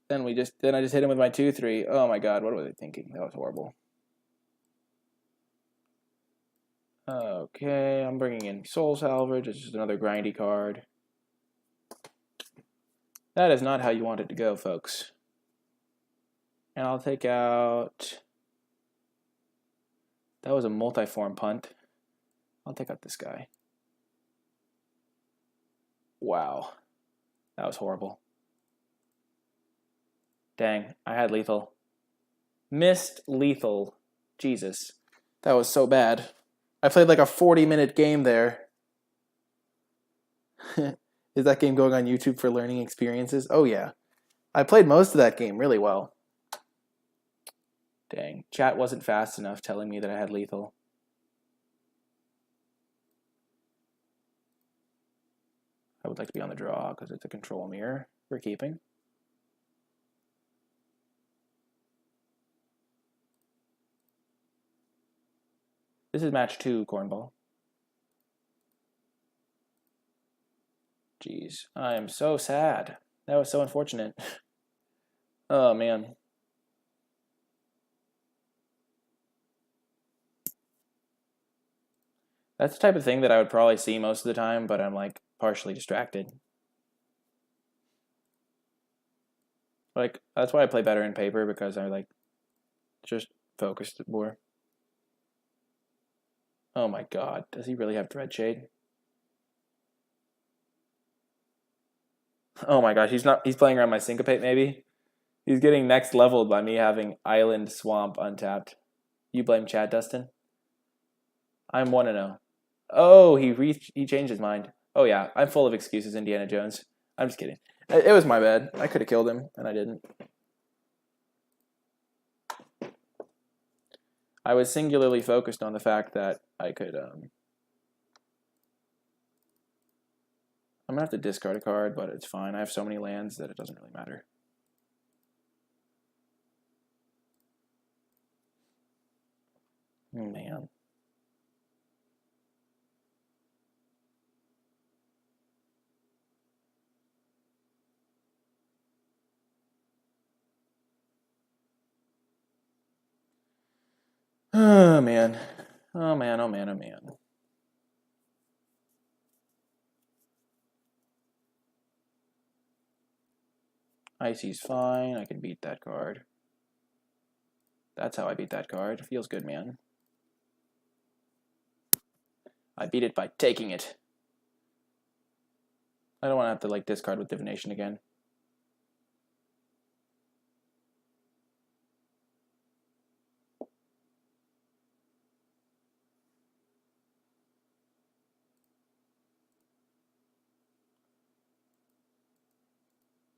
Speaker 1: Then I just hit him with my 2/3. Oh my god, what was I thinking? That was horrible. Okay, I'm bringing in Soul Salvage. It's just another grindy card. That is not how you want it to go, folks. And I'll take out... That was a multi-form punt. I'll take out this guy. Wow. That was horrible. Dang, I had lethal. Missed lethal. Jesus. That was so bad. I played like a 40-minute game there. Is that game going on YouTube for learning experiences? Oh yeah. I played most of that game really well. Dang. Chat wasn't fast enough telling me that I had lethal. I would like to be on the draw because it's a control mirror we're keeping. This is match 2, cornball. Jeez, I am so sad. That was so unfortunate. Oh, man. That's the type of thing that I would probably see most of the time, but I'm like partially distracted. Like, that's why I play better in paper, because I like just focused more. Oh my god, does he really have Dread Shade? Oh my gosh, he's playing around my Syncopate maybe? He's getting next leveled by me having Island Swamp untapped. You blame chat, Dustin? I'm 1-0. Oh, he changed his mind. Oh yeah, I'm full of excuses, Indiana Jones. I'm just kidding. It was my bad. I could have killed him, and I didn't. I was singularly focused on the fact that I could... I'm going to have to discard a card, but it's fine. I have so many lands that it doesn't really matter. Man. Oh, man. Oh, man, oh, man, oh, man. Icy's fine. I can beat that card. That's how I beat that card. Feels good, man. I beat it by taking it. I don't want to have to like discard with divination again.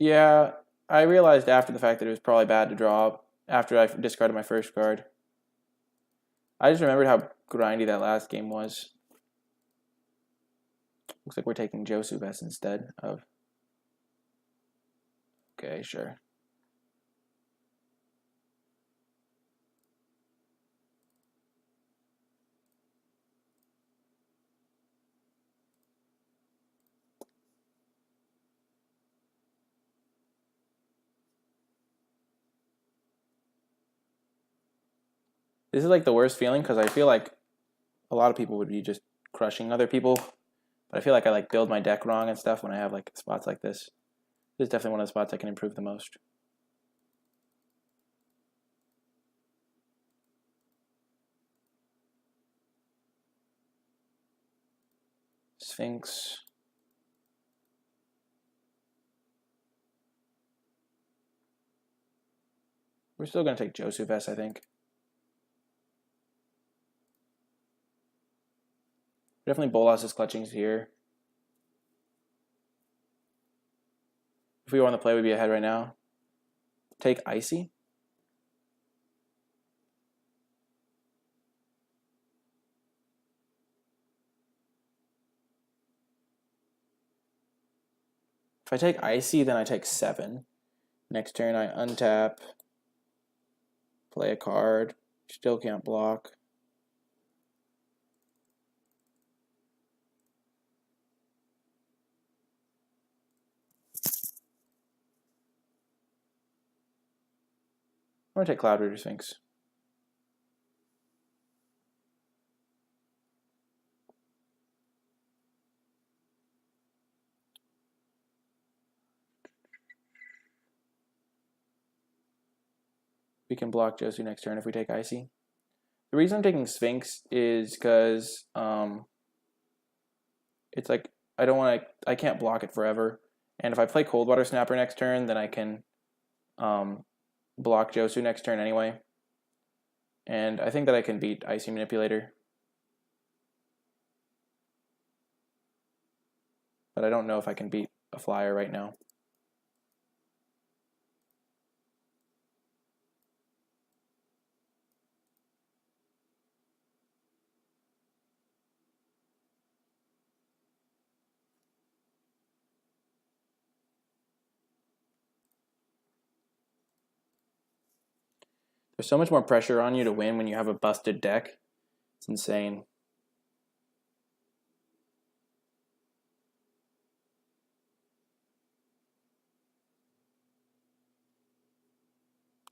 Speaker 1: Yeah, I realized after the fact that it was probably bad to draw after I discarded my first card. I just remembered how grindy that last game was. Looks like we're taking Josubes instead of... Okay, sure. This is like the worst feeling because I feel like a lot of people would be just crushing other people. But I feel like I like build my deck wrong and stuff when I have like spots like this. This is definitely one of the spots I can improve the most. Sphinx. We're still going to take Josubes, I think. Definitely Bolas is clutching here. If we were on the play, we'd be ahead right now. Take Icy. If I take Icy, then I take 7. Next turn, I untap, play a card, still can't block. I'm going to take Cloud Rooter Sphinx. we can block Josu next turn if we take Icy. The reason I'm taking Sphinx is because it's like I can't block it forever. And if I play Cold Water Snapper next turn, then I can block Josu next turn anyway. And I think that I can beat Icy Manipulator. But I don't know if I can beat a flyer right now. There's so much more pressure on you to win when you have a busted deck. It's insane.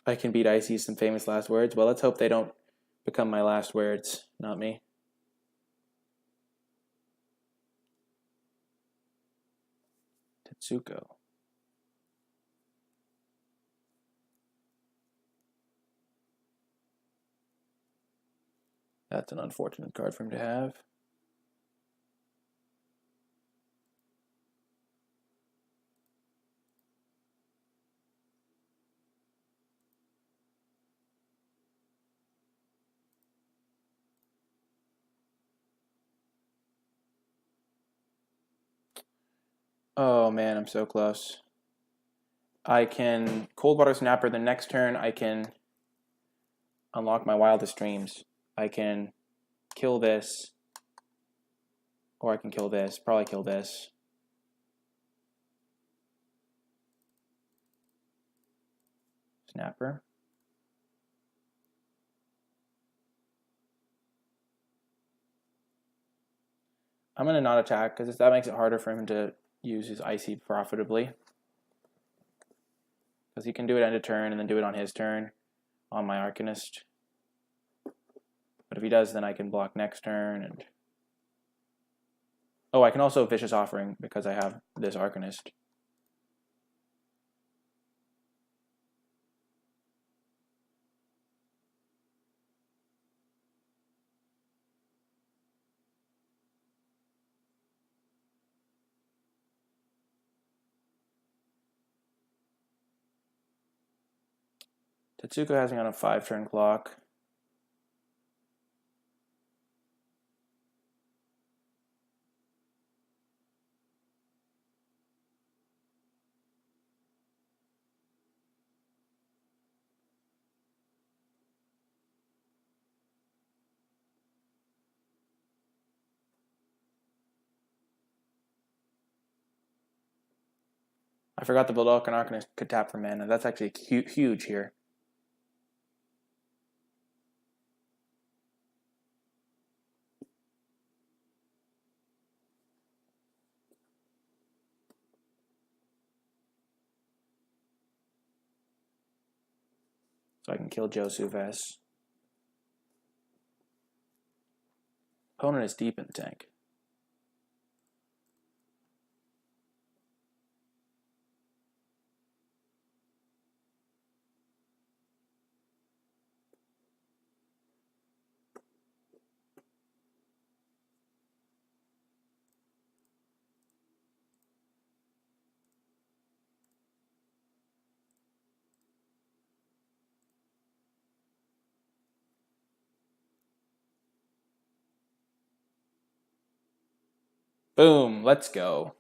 Speaker 1: I can beat Icy some famous last words. Well, let's hope they don't become my last words, not me. Tetsuko. That's an unfortunate card for him to have. Oh man, I'm so close. I can Cold Water Snapper the next turn. I can unlock my Wildest Dreams. I can kill this, or I can kill this. Probably kill this. Snapper. I'm going to not attack because that makes it harder for him to use his Icy profitably. Because he can do it end of turn and then do it on his turn on my Arcanist. But if he does, then I can block next turn. And oh, I can also Vicious Offering because I have this Arcanist. Tetsuko has me on a 5-turn clock. I forgot the Bulldog and Arcanist could tap for mana. That's actually huge here. So I can kill Josu Vess. Opponent is deep in the tank. Boom, let's go.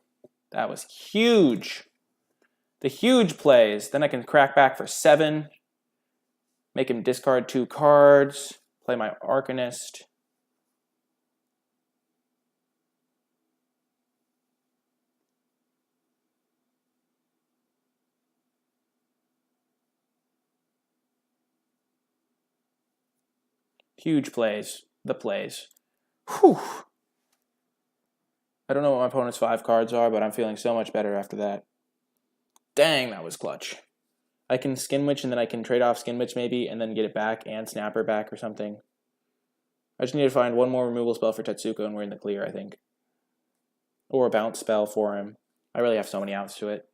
Speaker 1: That was huge. The huge plays. Then I can crack back for 7. Make him discard 2 cards. Play my Arcanist. Huge plays. The plays. Whew. I don't know what my opponent's 5 cards are, but I'm feeling so much better after that. Dang, that was clutch. I can Skin Witch and then I can trade off Skin Witch maybe and then get it back and Snapper back or something. I just need to find one more removal spell for Tetsuko and we're in the clear, I think. Or a bounce spell for him. I really have so many outs to it.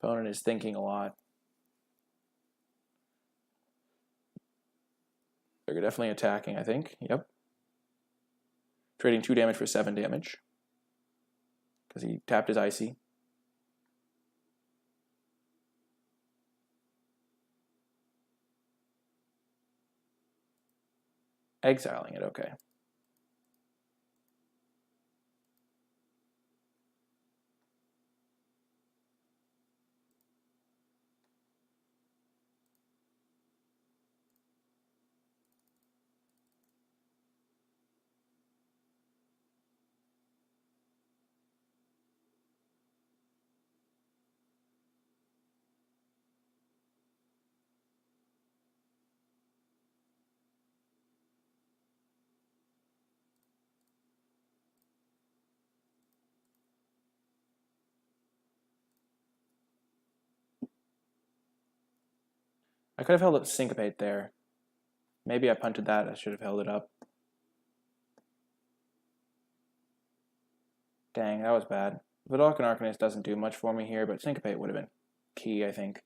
Speaker 1: Opponent is thinking a lot. They're definitely attacking, I think. Yep. Trading 2 damage for 7 damage. Because he tapped his Icy. Exiling it, okay. I could have held up Syncopate there. Maybe I punted that. I should have held it up. Dang, that was bad. Vidalcan Arcanist doesn't do much for me here, but Syncopate would have been key, I think.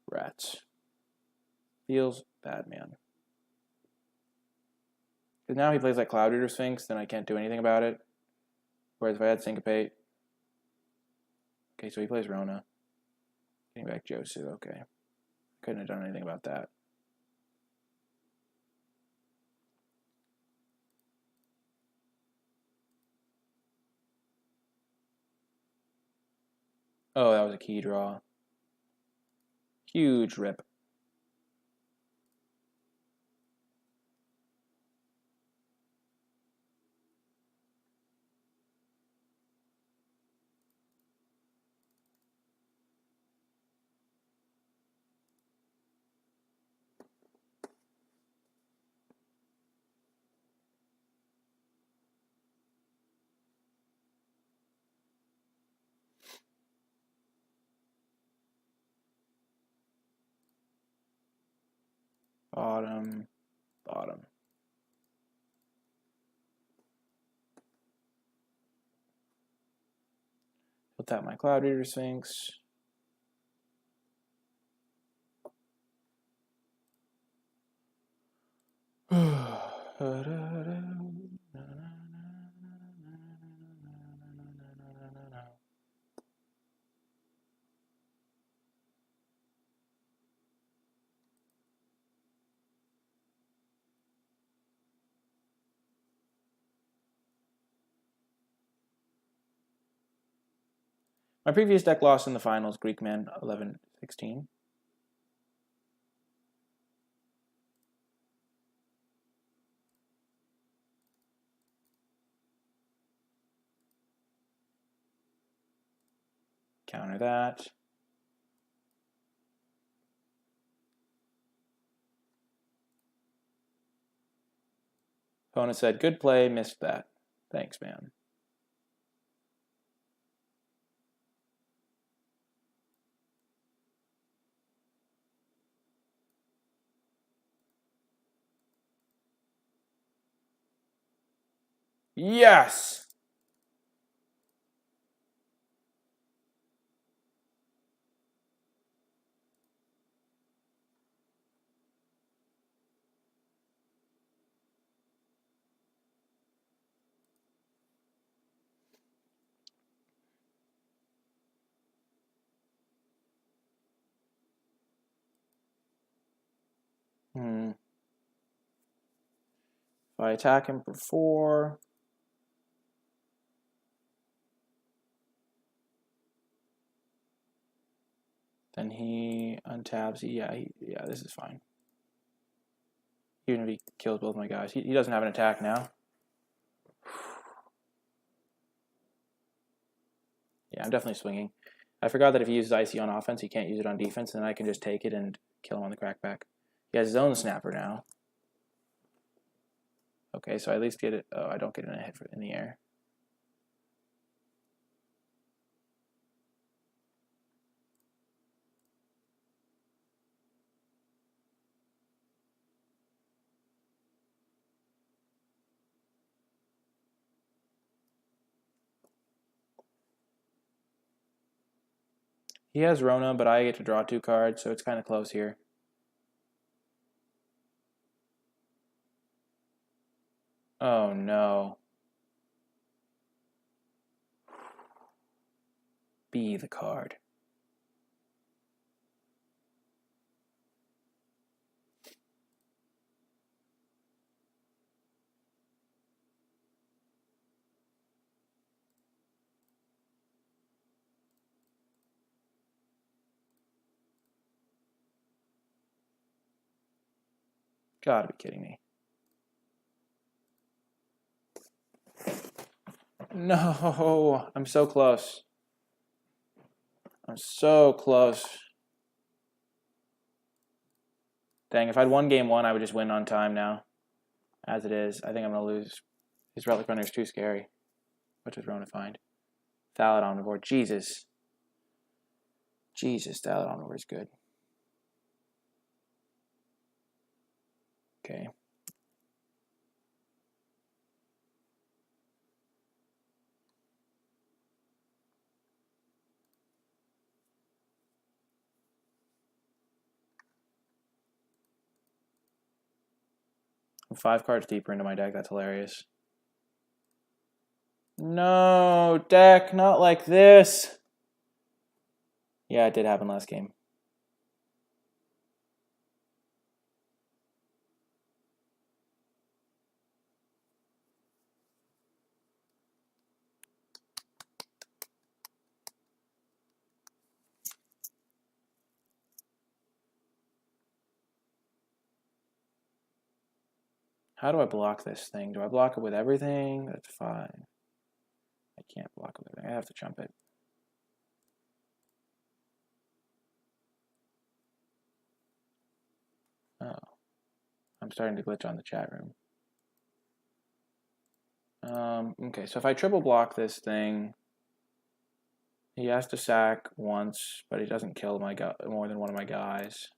Speaker 1: Rats. Feels bad, man. Because now he plays like Cloud Reader Sphinx, then I can't do anything about it. Whereas if I had Syncopate... Okay, so he plays Rona. Getting back Josu, okay. Couldn't have done anything about that. Oh, that was a key draw. Huge rip. Bottom, bottom. I'll tap my Cloud Reader Sphinx. My previous deck lost in the finals, Greek Man 11-16. Counter that. Opponent said, good play, missed that. Thanks, man. Yes! If I attack him for 4, then he untabs. Yeah, this is fine. Even if he kills both my guys. He doesn't have an attack now. Yeah, I'm definitely swinging. I forgot that if he uses Icy on offense, he can't use it on defense, and then I can just take it and kill him on the crackback. He has his own snapper now. Okay, so I at least get it. Oh, I don't get a hit in the air. He has Rona, but I get to draw 2 cards, so it's kind of close here. Oh no. Be the card. Gotta be kidding me. No, I'm so close. I'm so close. Dang, if I'd won game 1, I would just win on time now. As it is, I think I'm going to lose. His Relic Runner is too scary. What does Rona find? Thallid Omnivore. Jesus. Jesus, Thallid Omnivore is good. Okay. I'm 5 cards deeper into my deck. That's hilarious. No, deck, not like this. Yeah, it did happen last game. How do I block this thing? Do I block it with everything? That's fine. I can't block it with everything. I have to jump it. Oh. I'm starting to glitch on the chat room. Okay, so if I triple block this thing, he has to sack once, but he doesn't kill my more than one of my guys.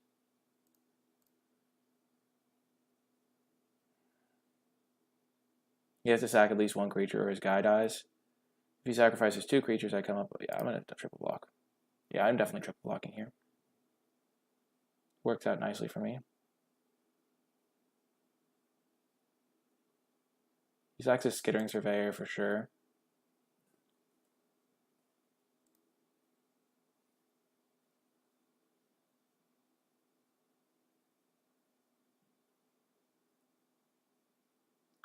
Speaker 1: He has to sack at least 1 creature or his guy dies. If he sacrifices 2 creatures, I come up. Yeah, I'm going to triple block. Yeah, I'm definitely triple blocking here. Works out nicely for me. He sacks his Skittering Surveyor for sure.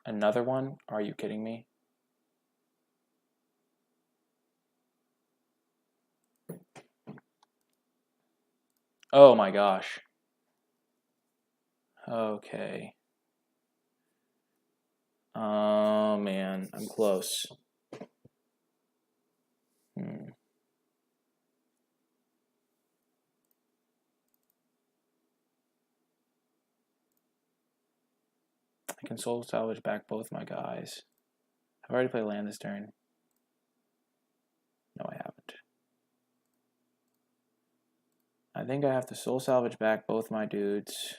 Speaker 1: Another one? Are you kidding me? Oh my gosh. Okay. Oh man, I'm close. I can soul salvage back both my guys. I've already played land this turn. No, I haven't. I think I have to soul salvage back both my dudes.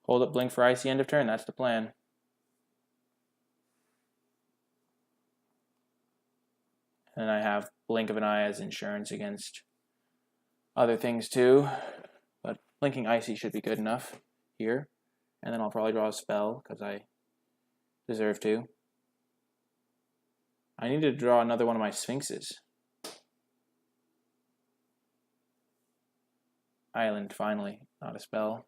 Speaker 1: Hold up blink for icy end of turn, that's the plan. And I have blink of an eye as insurance against other things too. But blinking icy should be good enough here. And then I'll probably draw a spell because I deserve to. I need to draw another one of my Sphinxes. Island, finally, not a spell.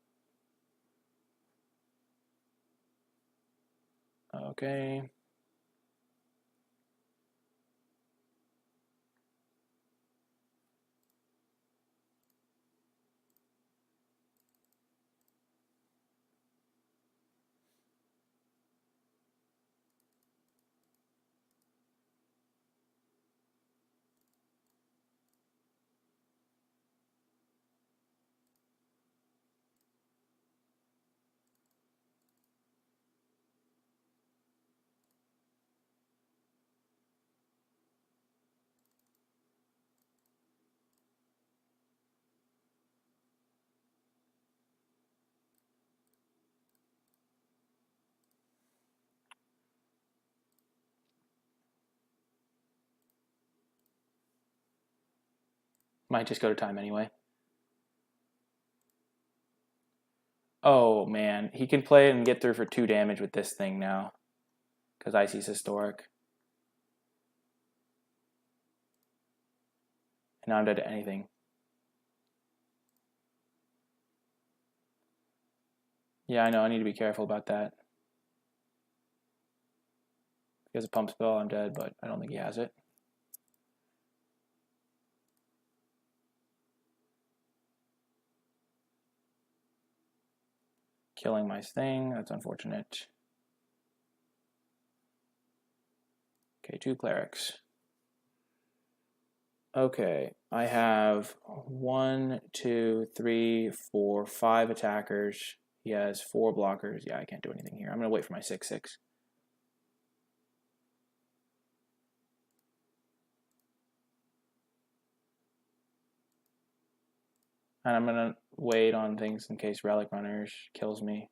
Speaker 1: Okay. Might just go to time anyway. Oh man, he can play it and get through for 2 damage with this thing now. Because Icy's historic. And now I'm dead to anything. Yeah, I know, I need to be careful about that. If he has a pump spell, I'm dead, but I don't think he has it. Killing my thing, that's unfortunate. Okay, 2 clerics. Okay, I have 1, 2, 3, 4, 5 attackers. He has 4 blockers. Yeah, I can't do anything here. I'm going to wait for my 6/6. And I'm going to wait on things in case Relic Runners kills me.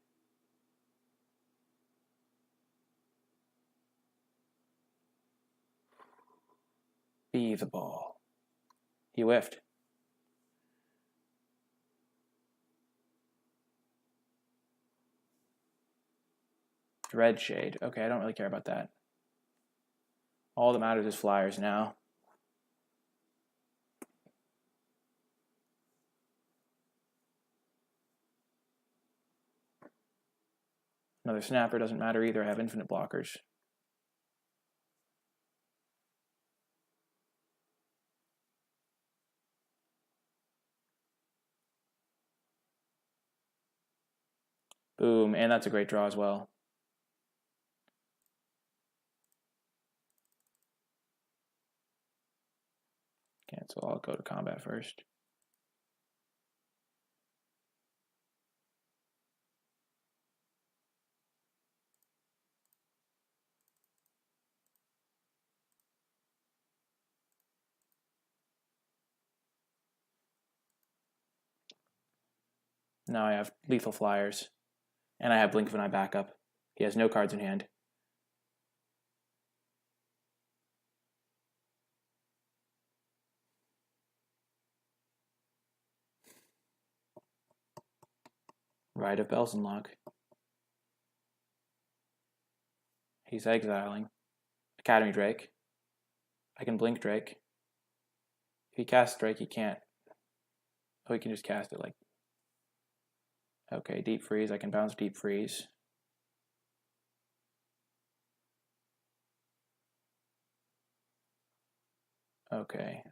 Speaker 1: Be the ball. He whiffed. Dread Shade. Okay, I don't really care about that. All that matters is flyers now. Another snapper doesn't matter either. I have infinite blockers. Boom, and that's a great draw as well. Cancel, I'll go to combat first. Now I have lethal flyers. And I have Blink of an Eye backup. He has no cards in hand. Rite of Belsenlock. He's exiling. Academy Drake. I can Blink Drake. If he casts Drake, he can't. Oh, he can just cast it like... Okay, Deep Freeze. I can bounce Deep Freeze. Okay.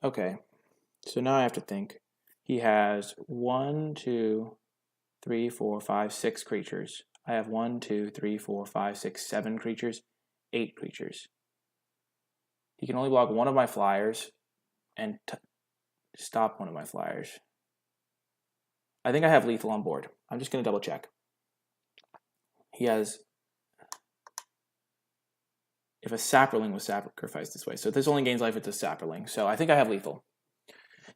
Speaker 1: Okay. So now I have to think. He has 1, 2, 3, 4, 5, 6 creatures. I have 1, 2, 3, 4, 5, 6, 7 creatures. 8 creatures. He can only block one of my flyers and stop one of my flyers. I think I have lethal on board. I'm just going to double check. He has... If a Saproling was sacrificed this way. So this only gains life with the Saproling. So I think I have lethal.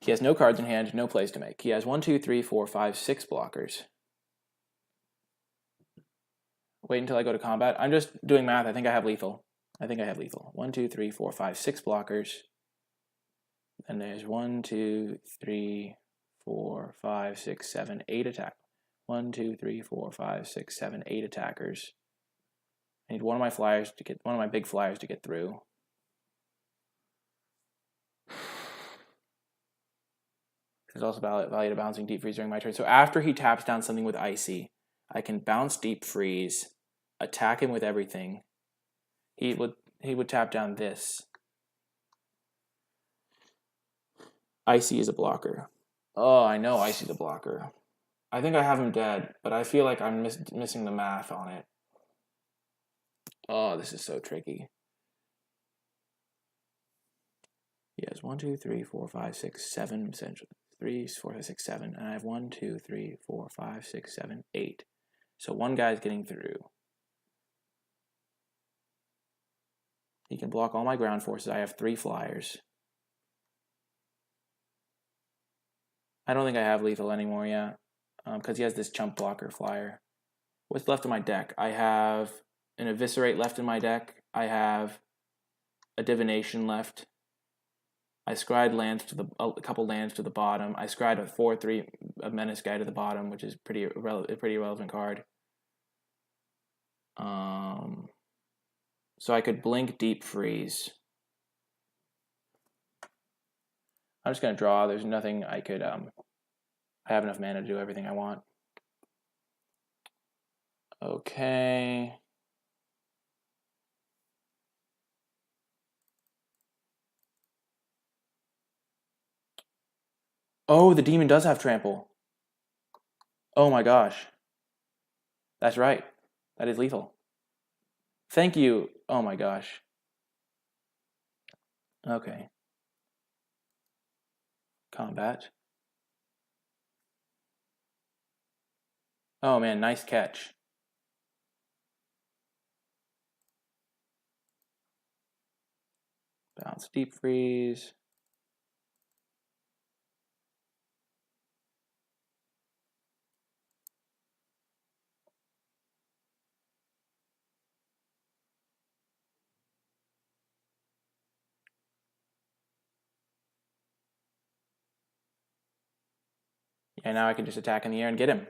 Speaker 1: He has no cards in hand, no plays to make. He has 1, 2, 3, 4, 5, 6 blockers. Wait until I go to combat. I'm just doing math. I think I have lethal. 1, 2, 3, 4, 5, 6 blockers. And there's 1, 2, 3, 4, 5, 6, 7, 8 attack. 1, 2, 3, 4, 5, 6, 7, 8 attackers. I need one of my flyers to get one of my big flyers to get through. There's also value to bouncing Deep Freeze during my turn. So after he taps down something with Icy, I can bounce Deep Freeze, attack him with everything. He would tap down this. Icy is a blocker. Oh, I know Icy's a blocker. I think I have him dead, but I feel like I'm missing the math on it. Oh, this is so tricky. He has 1, 2, 3, 4, 5, 6, 7, essentially. 3, 4, 5, 6, 7. And I have 1, 2, 3, 4, 5, 6, 7, 8. So one guy's getting through. He can block all my ground forces. I have 3 flyers. I don't think I have lethal anymore, yeah. Because he has this chump blocker flyer. What's left of my deck? I have an Eviscerate left in my deck. I have a Divination left. I scryed lands to a couple lands to the bottom. I scryed a 4/3 a Menace guy to the bottom, which is a pretty irrelevant card. So I could blink Deep Freeze. I'm just gonna draw. There's nothing I could. I have enough mana to do everything I want. Okay. Oh, the demon does have trample. Oh my gosh. That's right. That is lethal. Thank you. Oh my gosh. Okay. Combat. Oh man, nice catch. Bounce Deep Freeze. Yeah, now I can just attack in the air and get him.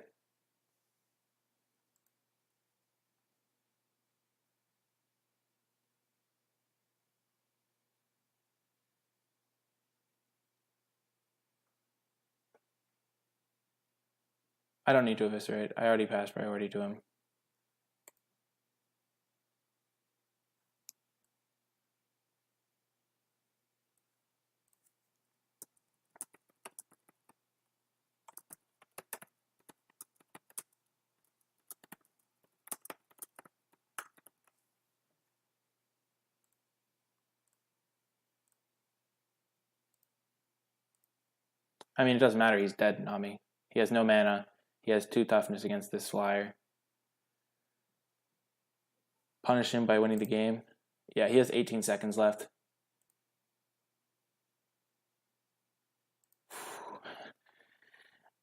Speaker 1: I don't need to eviscerate. I already passed priority to him. I mean, it doesn't matter. He's dead, not me. He has no mana. He has 2 toughness against this flyer. Punish him by winning the game. Yeah, he has 18 seconds left.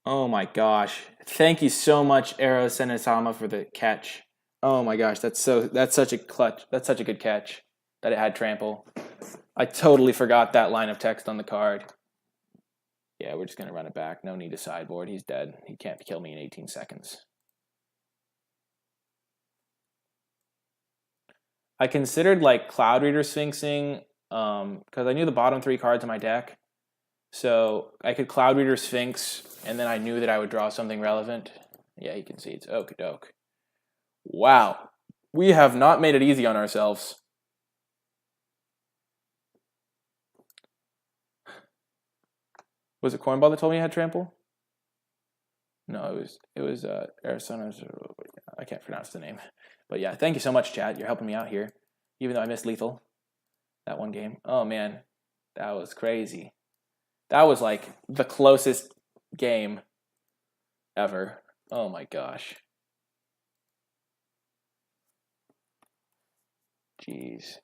Speaker 1: Oh my gosh. Thank you so much, Ero Senesama, for the catch. Oh my gosh, that's such a clutch. That's such a good catch that it had trample. I totally forgot that line of text on the card. Yeah, we're just going to run it back. No need to sideboard. He's dead. He can't kill me in 18 seconds. I considered like Cloud Reader Sphinxing because I knew the bottom 3 cards in my deck. So I could Cloud Reader Sphinx, and then I knew that I would draw something relevant. Yeah, he concedes. Okie doke. Wow. We have not made it easy on ourselves. Was it Cornball that told me I had trample? No, it was Arizona. I can't pronounce the name. But yeah, thank you so much, chat. You're helping me out here. Even though I missed lethal that one game. Oh man, that was crazy. That was like the closest game ever. Oh my gosh. Jeez.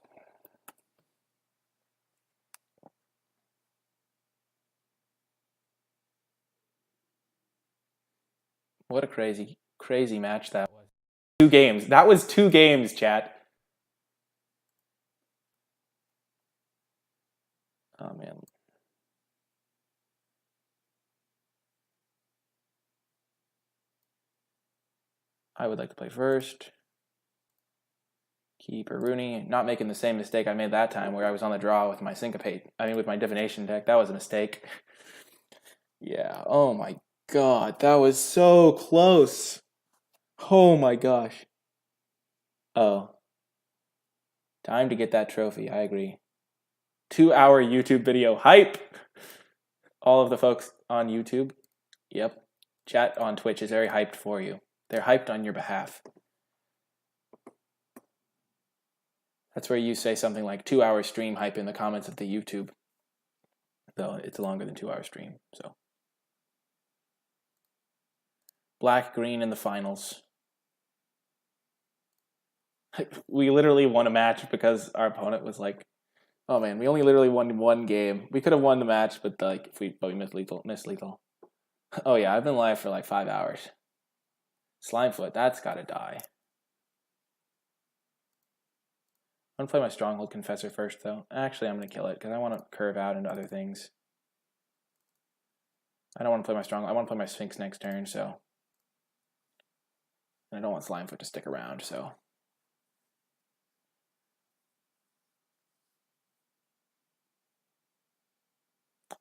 Speaker 1: What a crazy, crazy match that was. 2 games. That was 2 games, chat. Oh man. I would like to play first. Keep Rooney. Not making the same mistake I made that time where I was on the draw with my Syncopate. I mean, with my Divination deck. That was a mistake. Yeah. Oh my god. That was so close. Oh my gosh. Oh. Time to get that trophy. I agree. 2-hour YouTube video. Hype! All of the folks on YouTube. Yep. Chat on Twitch is very hyped for you. They're hyped on your behalf. That's where you say something like 2-hour stream hype in the comments of the YouTube. Though it's a longer than 2-hour stream, so. Black, green in the finals. We literally won a match because our opponent was like, oh man, we only literally won 1 game. We could have won the match, but like we missed lethal. Oh yeah, I've been live for like 5 hours. Slimefoot, that's gotta die. I'm gonna play my Stronghold Confessor first though. Actually, I'm gonna kill it because I want to curve out into other things. I don't want to play my Stronghold. I want to play my Sphinx next turn, so. And I don't want Slimefoot to stick around, so.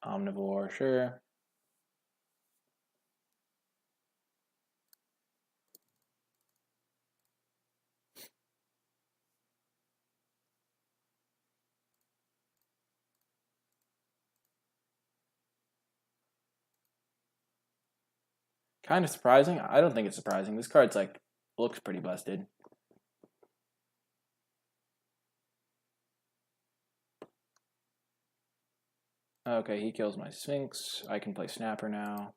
Speaker 1: Omnivore, sure. Kind of surprising. I don't think it's surprising. This card's like, looks pretty busted. Okay, he kills my Sphinx. I can play Snapper now.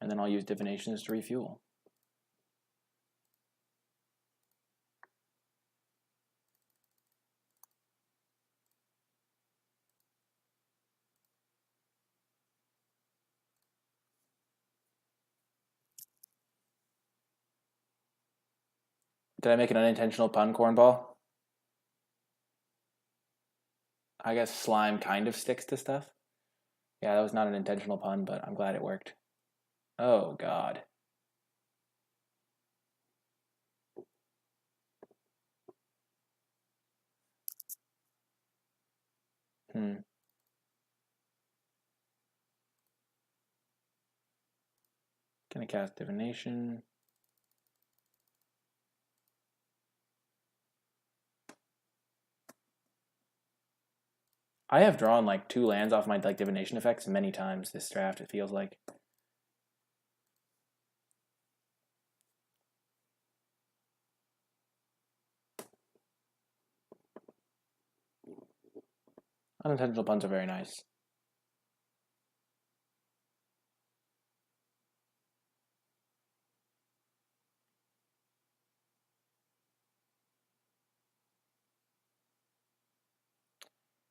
Speaker 1: And then I'll use Divinations to refuel. Did I make an unintentional pun, Cornball? I guess slime kind of sticks to stuff. Yeah, that was not an intentional pun, but I'm glad it worked. Oh, God. Gonna cast Divination. I have drawn like 2 lands off my like Divination effects many times this draft, it feels like. Unintentional puns are very nice.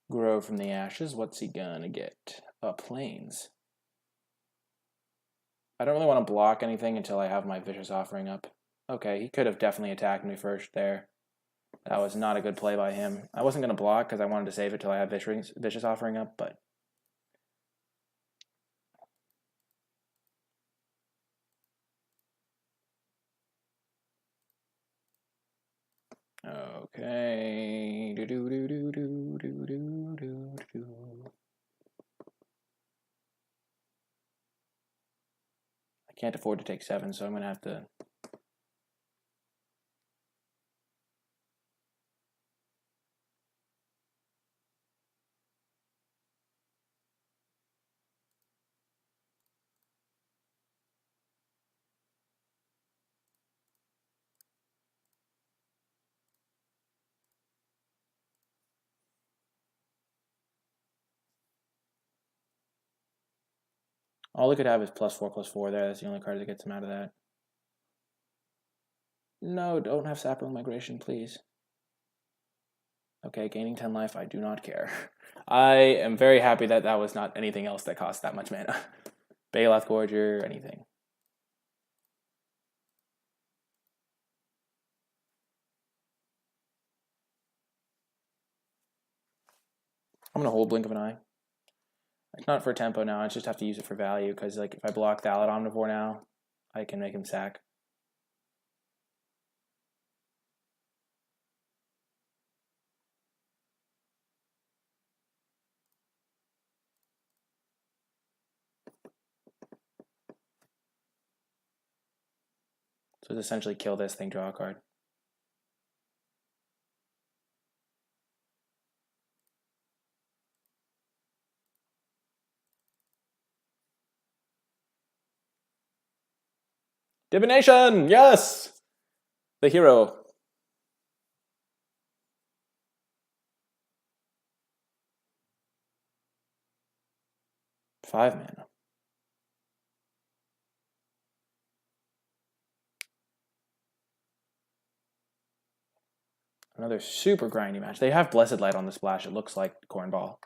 Speaker 1: Grow from the ashes. What's he gonna get? Plains. I don't really want to block anything until I have my Vicious Offering up. Okay, he could have definitely attacked me first there. That was not a good play by him. I wasn't going to block because I wanted to save it till I had Vicious Offering up, but... Okay. I can't afford to take 7, so I'm going to have to... All he could have is +4/+4 there. That's the only card that gets him out of that. No, don't have Sapling Migration, please. Okay, gaining 10 life, I do not care. I am very happy that that was not anything else that cost that much mana. Baloth Gorger, anything. I'm going to hold Blink of an Eye. It's not for tempo now, I just have to use it for value, because like if I block Valid Omnivore now, I can make him sack. So it's essentially kill this thing, draw a card. Divination! Yes! The hero. Five mana. Another super grindy match. They have Blessed Light on the splash. It looks like Cornball.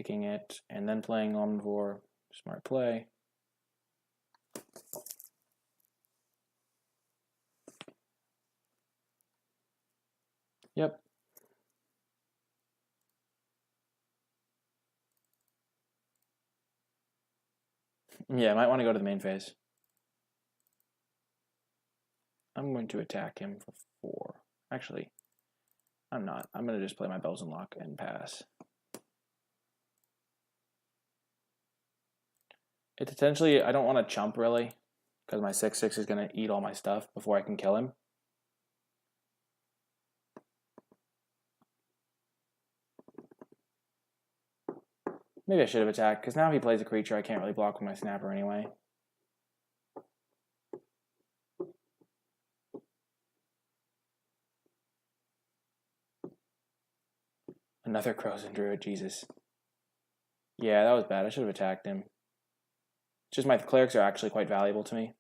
Speaker 1: kicking it, and then playing Omnivore. Smart play. Yep. Yeah, I might want to go to the main phase. I'm going to attack him for 4. Actually, I'm not. I'm going to just play my Bells and Lock and pass. It's essentially, I don't want to chump really, because my 6/6 is going to eat all my stuff before I can kill him. Maybe I should have attacked, because now if he plays a creature, I can't really block with my Snapper anyway. Another Frozen Druid, Jesus. Yeah, that was bad. I should have attacked him. It's just my clerics are actually quite valuable to me.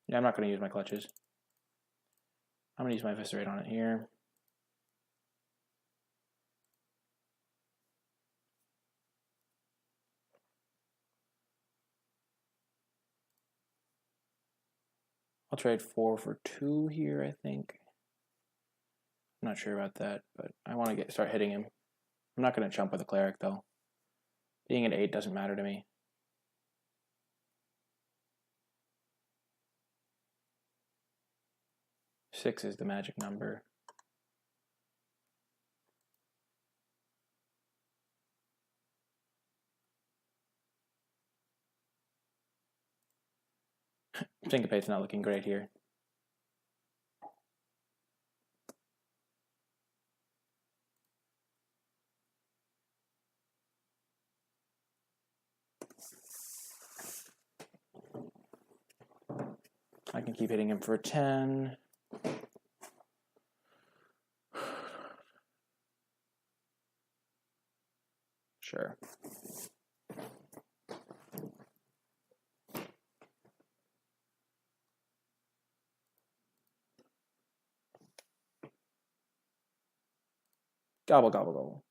Speaker 1: Yeah, I'm not going to use my clutches. I'm going to use my Eviscerate on it here. I'll trade 4 for 2 here, I think. I'm not sure about that, but I want to start hitting him. I'm not going to chump with a cleric, though. Being at 8 doesn't matter to me. 6 is the magic number. Syncopate's not looking great here. I can keep hitting him for 10. Sure. Gobble, gobble, gobble.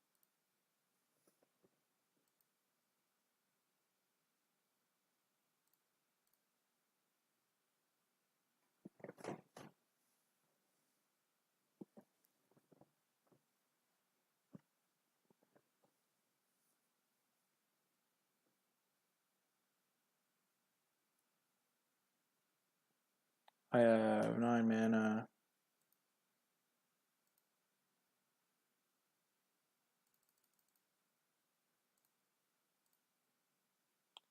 Speaker 1: I have 9 mana.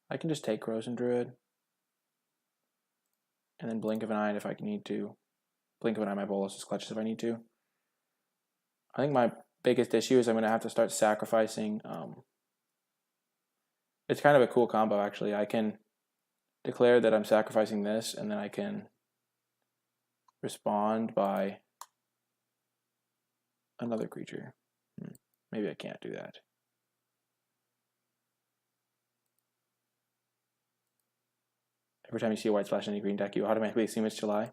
Speaker 1: I can just take Frozen Druid. And then Blink of an Eye if I need to. Blink of an Eye my Bolas' Clutches if I need to. I think my biggest issue is I'm going to have to start sacrificing. It's kind of a cool combo, actually. I can declare that I'm sacrificing this, and then I can respond by another creature. Maybe I can't do that. Every time you see a white splash in any green deck, you automatically assume it's July.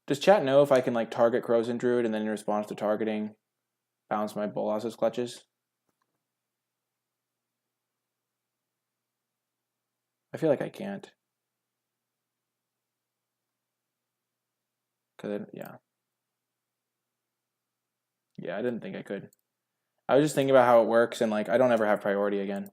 Speaker 1: Does chat know if I can like target Frozen Druid and then in response to targeting, bounce my Bolas' Clutches? I feel like I can't. Yeah, I didn't think I could. I was just thinking about how it works, and like I don't ever have priority again.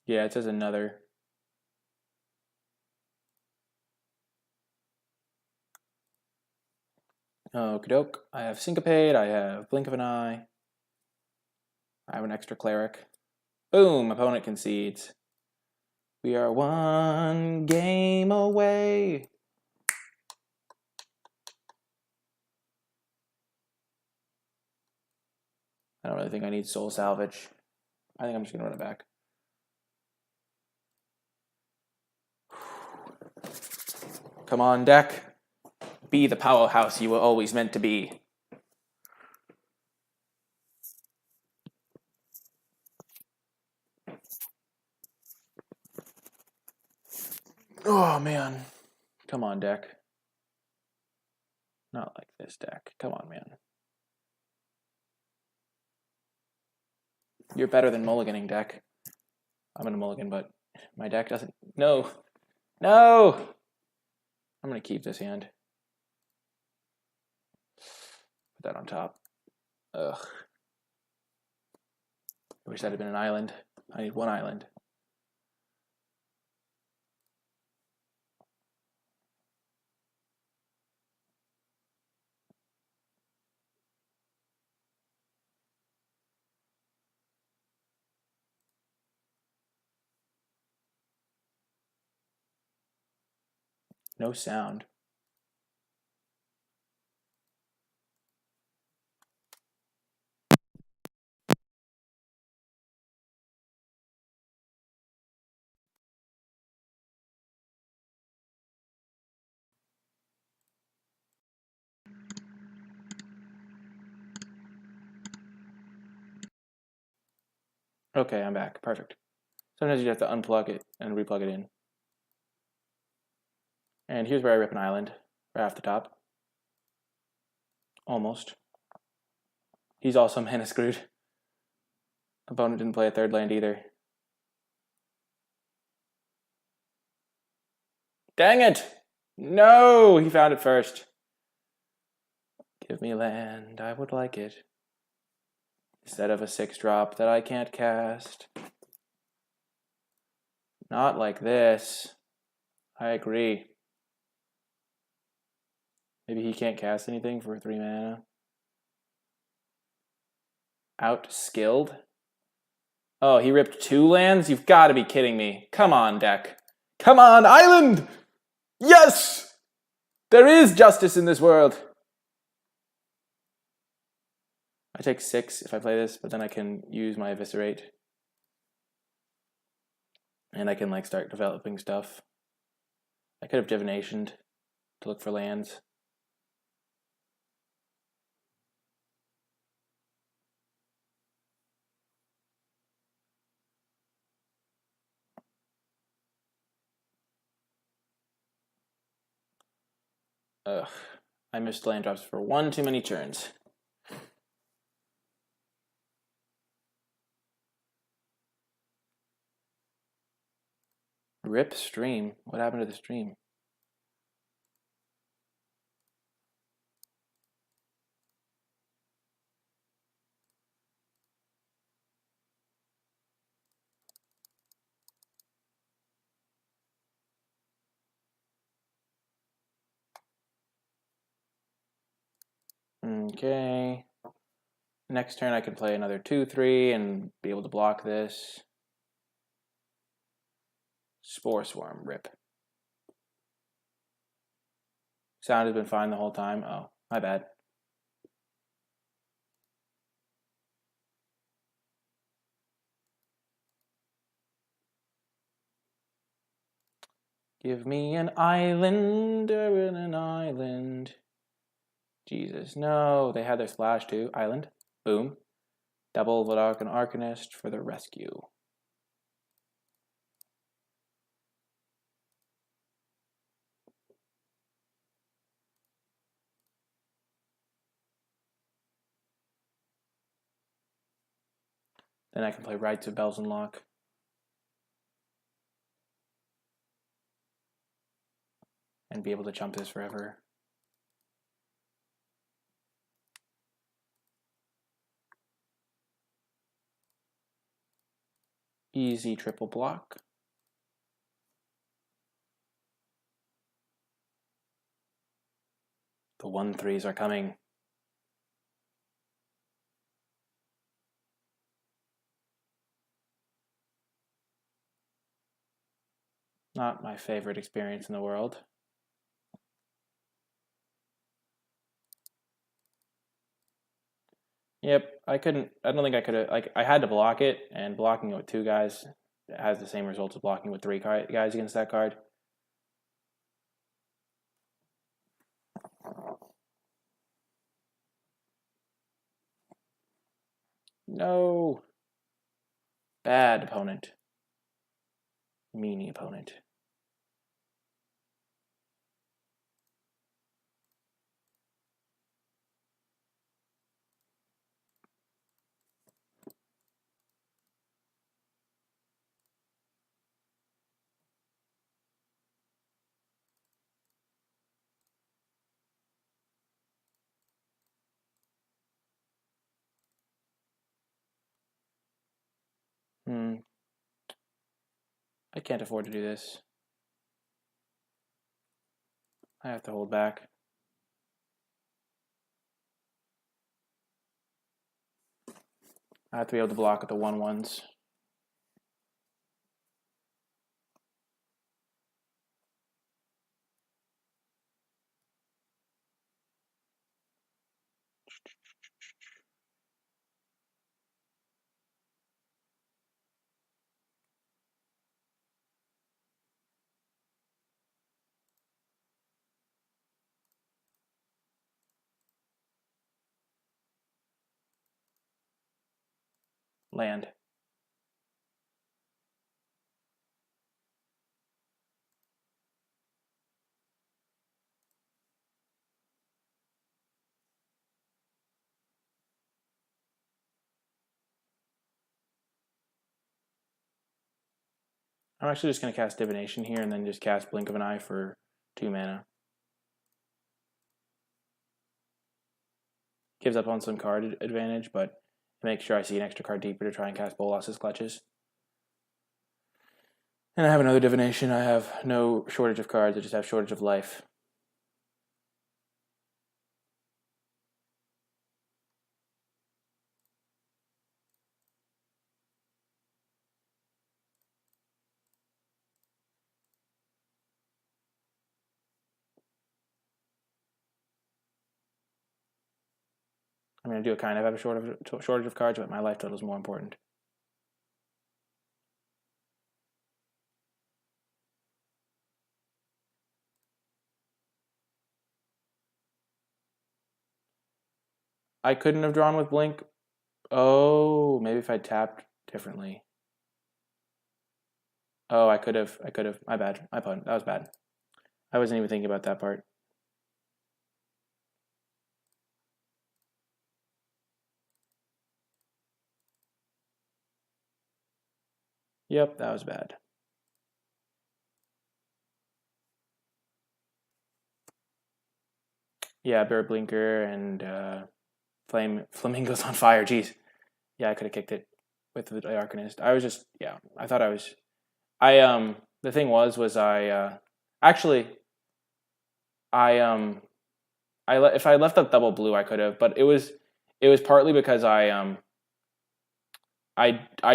Speaker 1: Yeah, it says another. Okie doke. I have Syncopate, I have Blink of an Eye. I have an extra cleric. Boom, opponent concedes. We are one game away. I don't really think I need soul salvage. I think I'm just gonna run it back. Come on, deck. Be the powerhouse you were always meant to be. Oh, man. Come on, deck. Not like this deck. Come on, man. You're better than mulliganing, deck. I'm gonna mulligan, but my deck doesn't. No. No! I'm gonna keep this hand. Put that on top. Ugh. I wish that had been an island. I need one island. No sound. Okay, I'm back. Perfect. Sometimes you have to unplug it and replug it in. And here's where I rip an island. Right off the top. Almost. He's also mana screwed. Opponent didn't play a third land either. Dang it! No! He found it first. Give me land. I would like it. Instead of a 6-drop that I can't cast. Not like this. I agree. Maybe he can't cast anything for 3 mana. Out-skilled? Oh, he ripped 2 lands? You've got to be kidding me. Come on, deck. Come on, island! Yes! There is justice in this world. I take 6 if I play this, but then I can use my Eviscerate. And I can like start developing stuff. I could have divinationed to look for lands. Ugh. I missed land drops for 1 too many turns. Rip stream. What happened to the stream? Okay. Next turn I can play another 2/3 and be able to block this. Spore Swarm, rip. Sound has been fine the whole time. Oh, my bad. Give me an island, in an island. Jesus, no. They had their splash too. Island. Boom. Double Vodark and Arcanist for the rescue. Then I can play Rites of Bells and Lock. And be able to jump this forever. Easy triple block. The 1/3s are coming. Not my favorite experience in the world. Yep, I don't think I could have, like, I had to block it, and blocking it with 2 guys has the same results as blocking with 3 guys against that card. No. Bad opponent. Meanie opponent. I can't afford to do this. I have to hold back. I have to be able to block with the 1/1s. Land. I'm actually just going to cast Divination here and then just cast Blink of an Eye for 2 mana. Gives up on some card advantage, but it makes sure I see an extra card deeper to try and cast Bolas's Clutches. And I have another Divination. I have no shortage of cards. I just have shortage of life. I'm going to do a kind of have a shortage of cards, but my life total is more important. I couldn't have drawn with Blink. Oh, maybe if I tapped differently. Oh, I could have. My bad. My opponent. That was bad. I wasn't even thinking about that part. Yep, that was bad. Yeah, Bird Blinker and Flamingo's on fire. Jeez. Yeah, I could have kicked it with the Arcanist. I was just, yeah, I thought I was, the thing was I, actually, if I left up double blue, I could have, but it was partly because I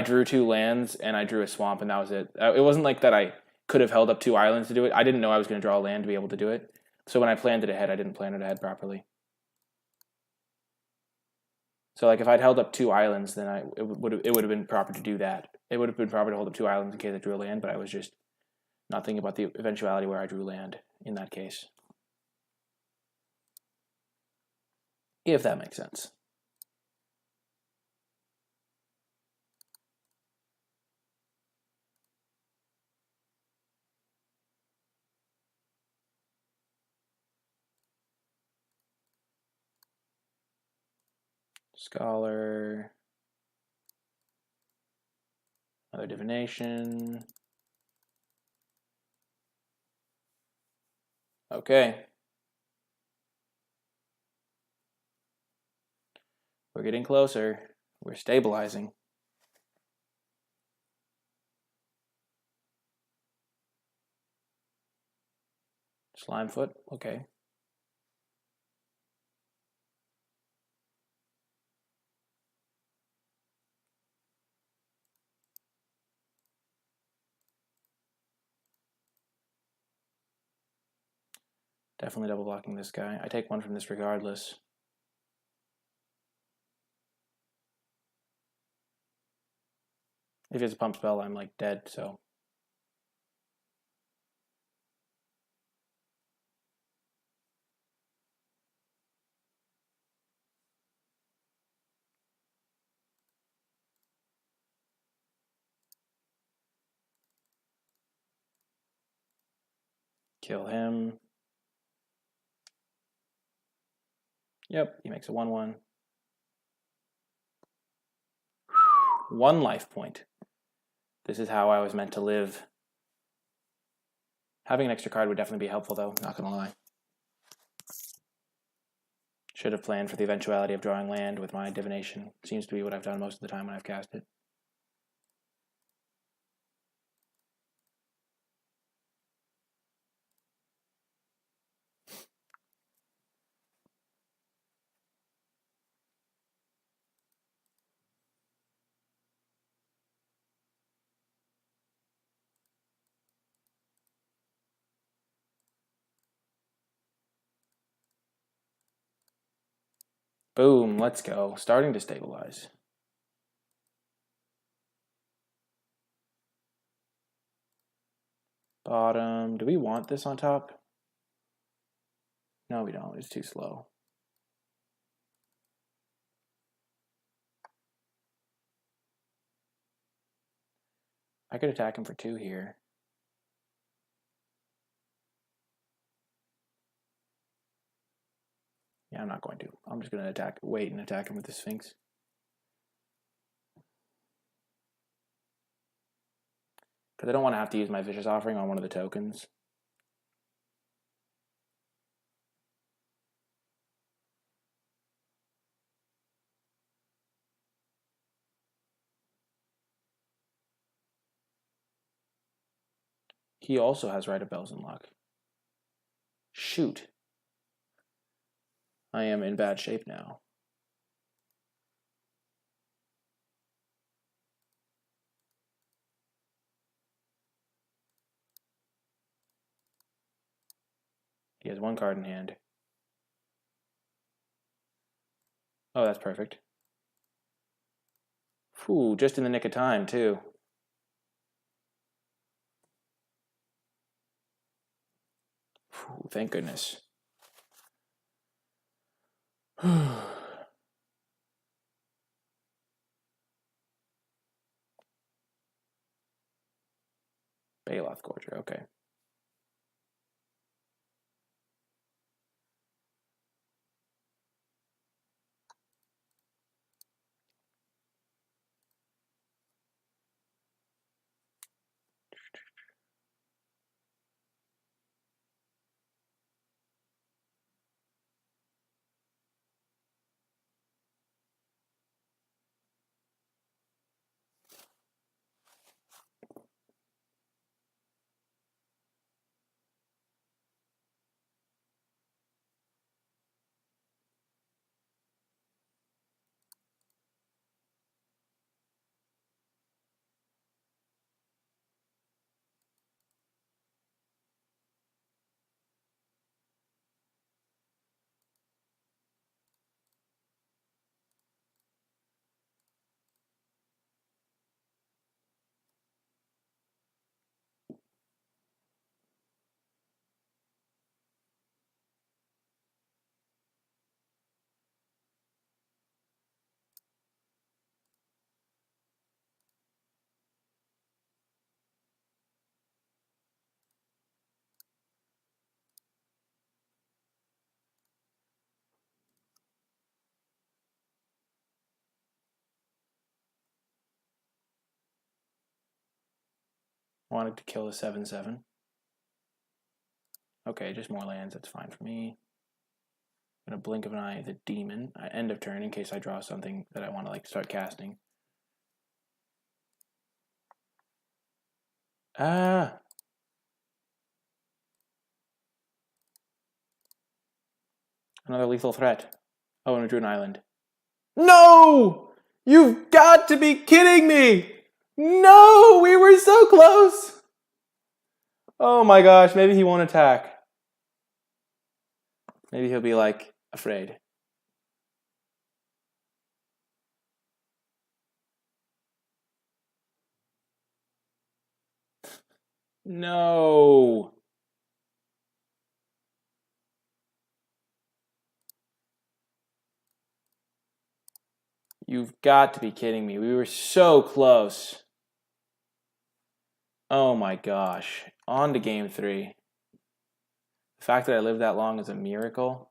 Speaker 1: drew 2 lands and I drew a swamp and that was it. It wasn't like that I could have held up 2 islands to do it. I didn't know I was going to draw a land to be able to do it. So when I planned it ahead, I didn't plan it ahead properly. So like if I'd held up 2 islands, then it would have been proper to do that. It would have been proper to hold up 2 islands in case I drew a land, but I was just not thinking about the eventuality where I drew land in that case. If that makes sense. Scholar. Another divination. Okay. We're getting closer. We're stabilizing. Slimefoot, okay. Definitely double blocking this guy. I take one from this regardless. If it's a pump spell, I'm like dead, so. Kill him. Yep, he makes a 1/1. 1 life point. This is how I was meant to live. Having an extra card would definitely be helpful, though, not gonna lie. Should have planned for the eventuality of drawing land with my divination. Seems to be what I've done most of the time when I've cast it. Boom, let's go. Starting to stabilize. Bottom. Do we want this on top? No, we don't. It's too slow. I could attack him for 2 here. Yeah, I'm not going to. I'm just going to attack, wait and attack him with the Sphinx. Because I don't want to have to use my Vicious Offering on one of the tokens. He also has Rite of Bells and Luck. Shoot. I am in bad shape now. He has 1 card in hand. Oh, that's perfect. Whew, just in the nick of time, too. Whew, thank goodness. Baloth Gorger, okay. Wanted to kill a 7/7. Okay, just more lands, that's fine for me. I'm gonna blink of an eye the demon. End of turn in case I draw something that I want to like start casting. Ah! Another lethal threat. Oh, and we drew an island. No! You've got to be kidding me! No! We were so close! Oh my gosh, maybe he won't attack. Maybe he'll be like afraid. No. You've got to be kidding me. We were so close. Oh my gosh. On to game 3. The fact that I lived that long is a miracle.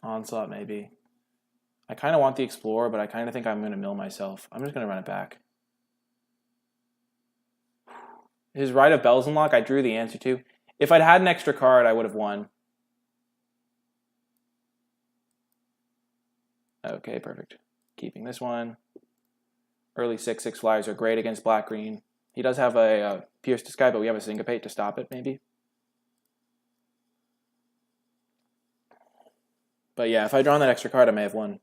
Speaker 1: Onslaught, maybe. I kind of want the Explorer, but I kind of think I'm going to mill myself. I'm just going to run it back. His Rite of Bells Unlock, I drew the answer to. If I'd had an extra card, I would have won. Okay, perfect. Keeping this one. Early 6/6 flyers are great against black-green. He does have a Pierce to Sky, but we have a Syncopate to stop it, maybe. But yeah, if I'd drawn that extra card, I may have won.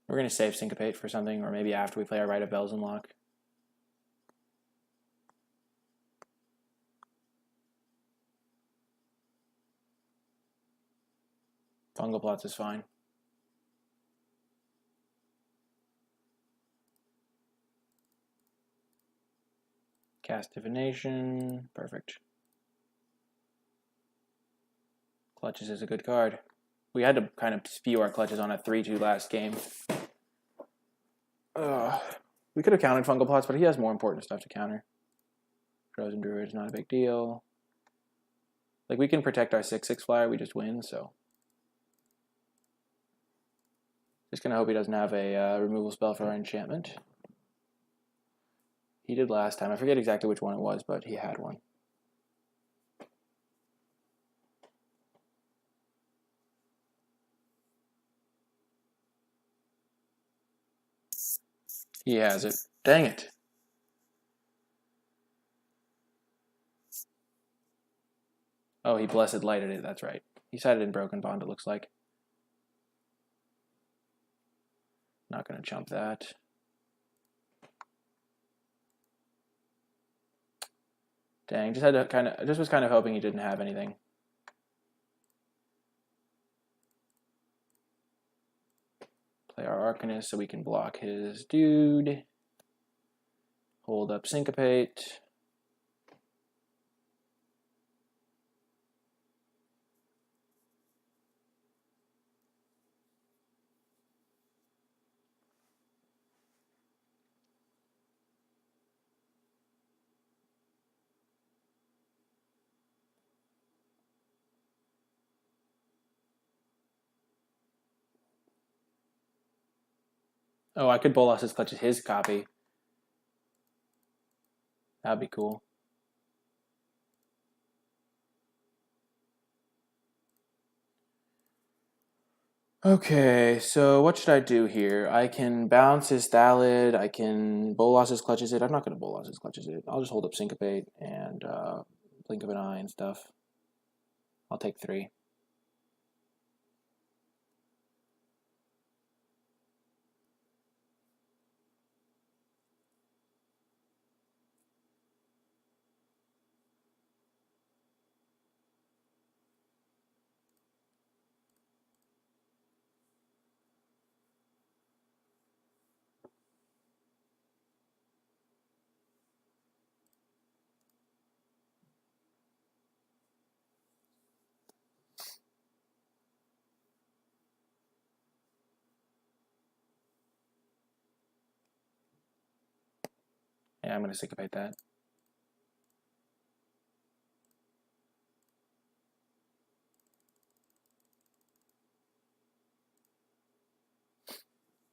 Speaker 1: We're going to save Syncopate for something, or maybe after we play our Rite of Bells Unlock. Fungal Plots is fine. Cast Divination, perfect. Clutches is a good card. We had to kind of spew our clutches on a 3-2 last game. We could have countered Fungal Plots, but he has more important stuff to counter. Frozen Druid is not a big deal. Like, we can protect our 6/6 flyer, we just win, so. Just gonna hope he doesn't have a removal spell for our enchantment. He did last time. I forget exactly which one it was, but he had one. He has it. Dang it. Oh, he Blessed Lighted it. That's right. He sided in Broken Bond, it looks like. Not going to chump that. Dang, just was kind of hoping he didn't have anything. Play our Arcanist so we can block his dude. Hold up Syncopate. Oh, I could Bolas his Clutches his copy. That'd be cool. Okay, so what should I do here? I can bounce his Thallid, I can Bolas his Clutches it. I'm not going to Bolas his Clutches it. I'll just hold up Syncopate and Blink of an Eye and stuff. I'll take 3. Yeah, I'm going to Syncopate that.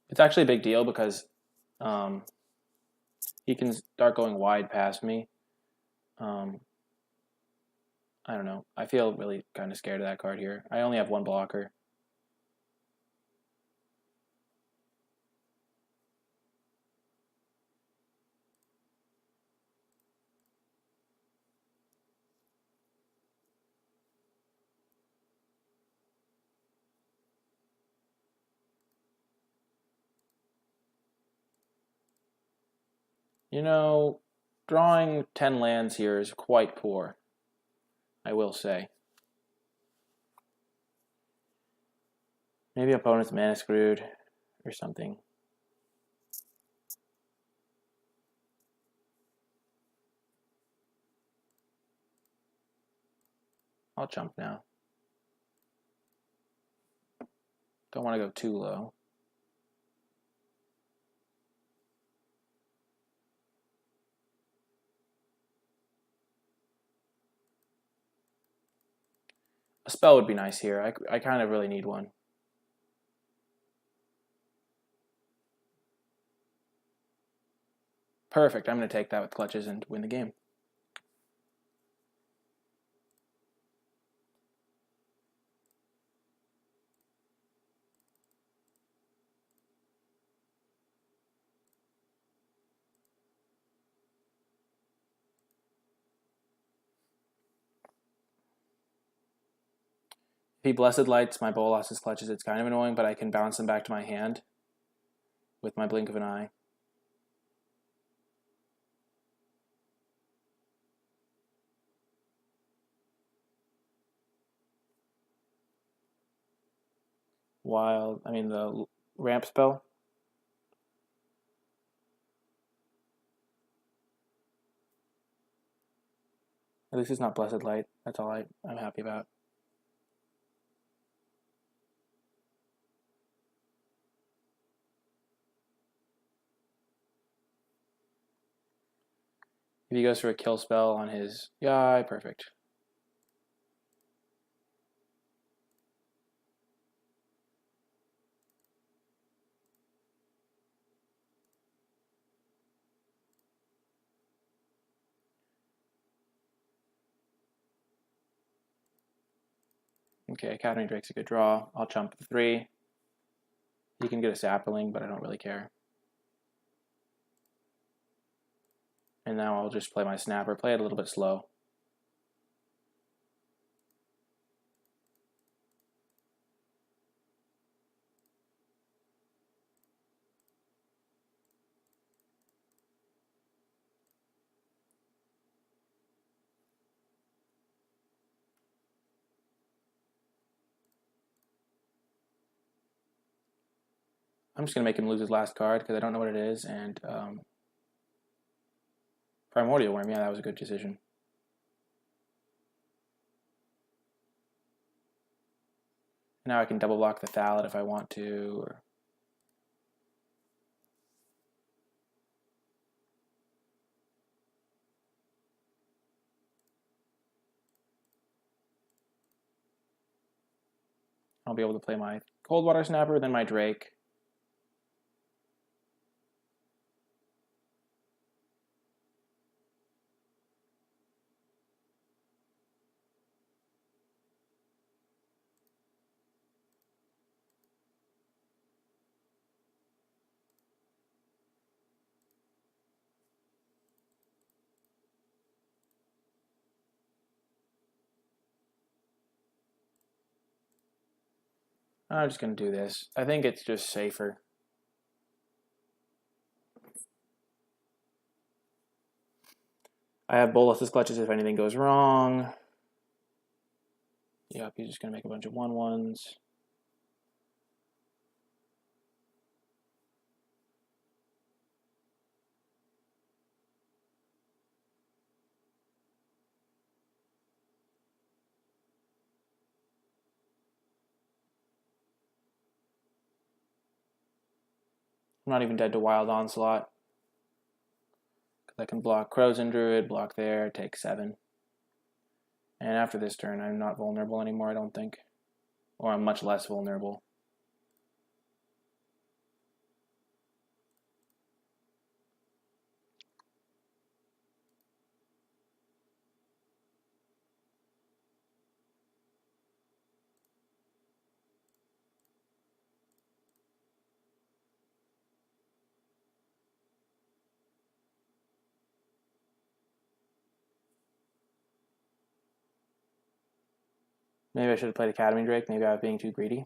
Speaker 1: It's actually a big deal because he can start going wide past me. I don't know. I feel really kind of scared of that card here. I only have 1 blocker. You know, drawing 10 lands here is quite poor, I will say. Maybe opponent's mana screwed or something. I'll jump now. Don't want to go too low. A spell would be nice here. I kind of really need one. Perfect. I'm going to take that with clutches and win the game. If he Blessed Lights my Bolas' clutches, it's kind of annoying, but I can bounce them back to my hand with my blink of an eye. The ramp spell. At least it's not Blessed Light. That's all I'm happy about. If he goes for a kill spell on his Yai, perfect. Okay, Academy Drake's a good draw. I'll jump the 3. He can get a sapling, but I don't really care. And now I'll just play my snapper, play it a little bit slow. I'm just going to make him lose his last card because I don't know what it is, and Primordial Worm, yeah, that was a good decision. Now I can double block the Thallid if I want to. I'll be able to play my Coldwater Snapper, then my Drake. I'm just going to do this. I think it's just safer. I have Bolas' clutches if anything goes wrong. Yep, he's just going to make a bunch of 1/1s. I'm not even dead to Wild Onslaught. Because I can block Crows and Druid, block there, take 7. And after this turn, I'm not vulnerable anymore, I don't think. Or I'm much less vulnerable. Maybe I should have played Academy Drake. Maybe I was being too greedy.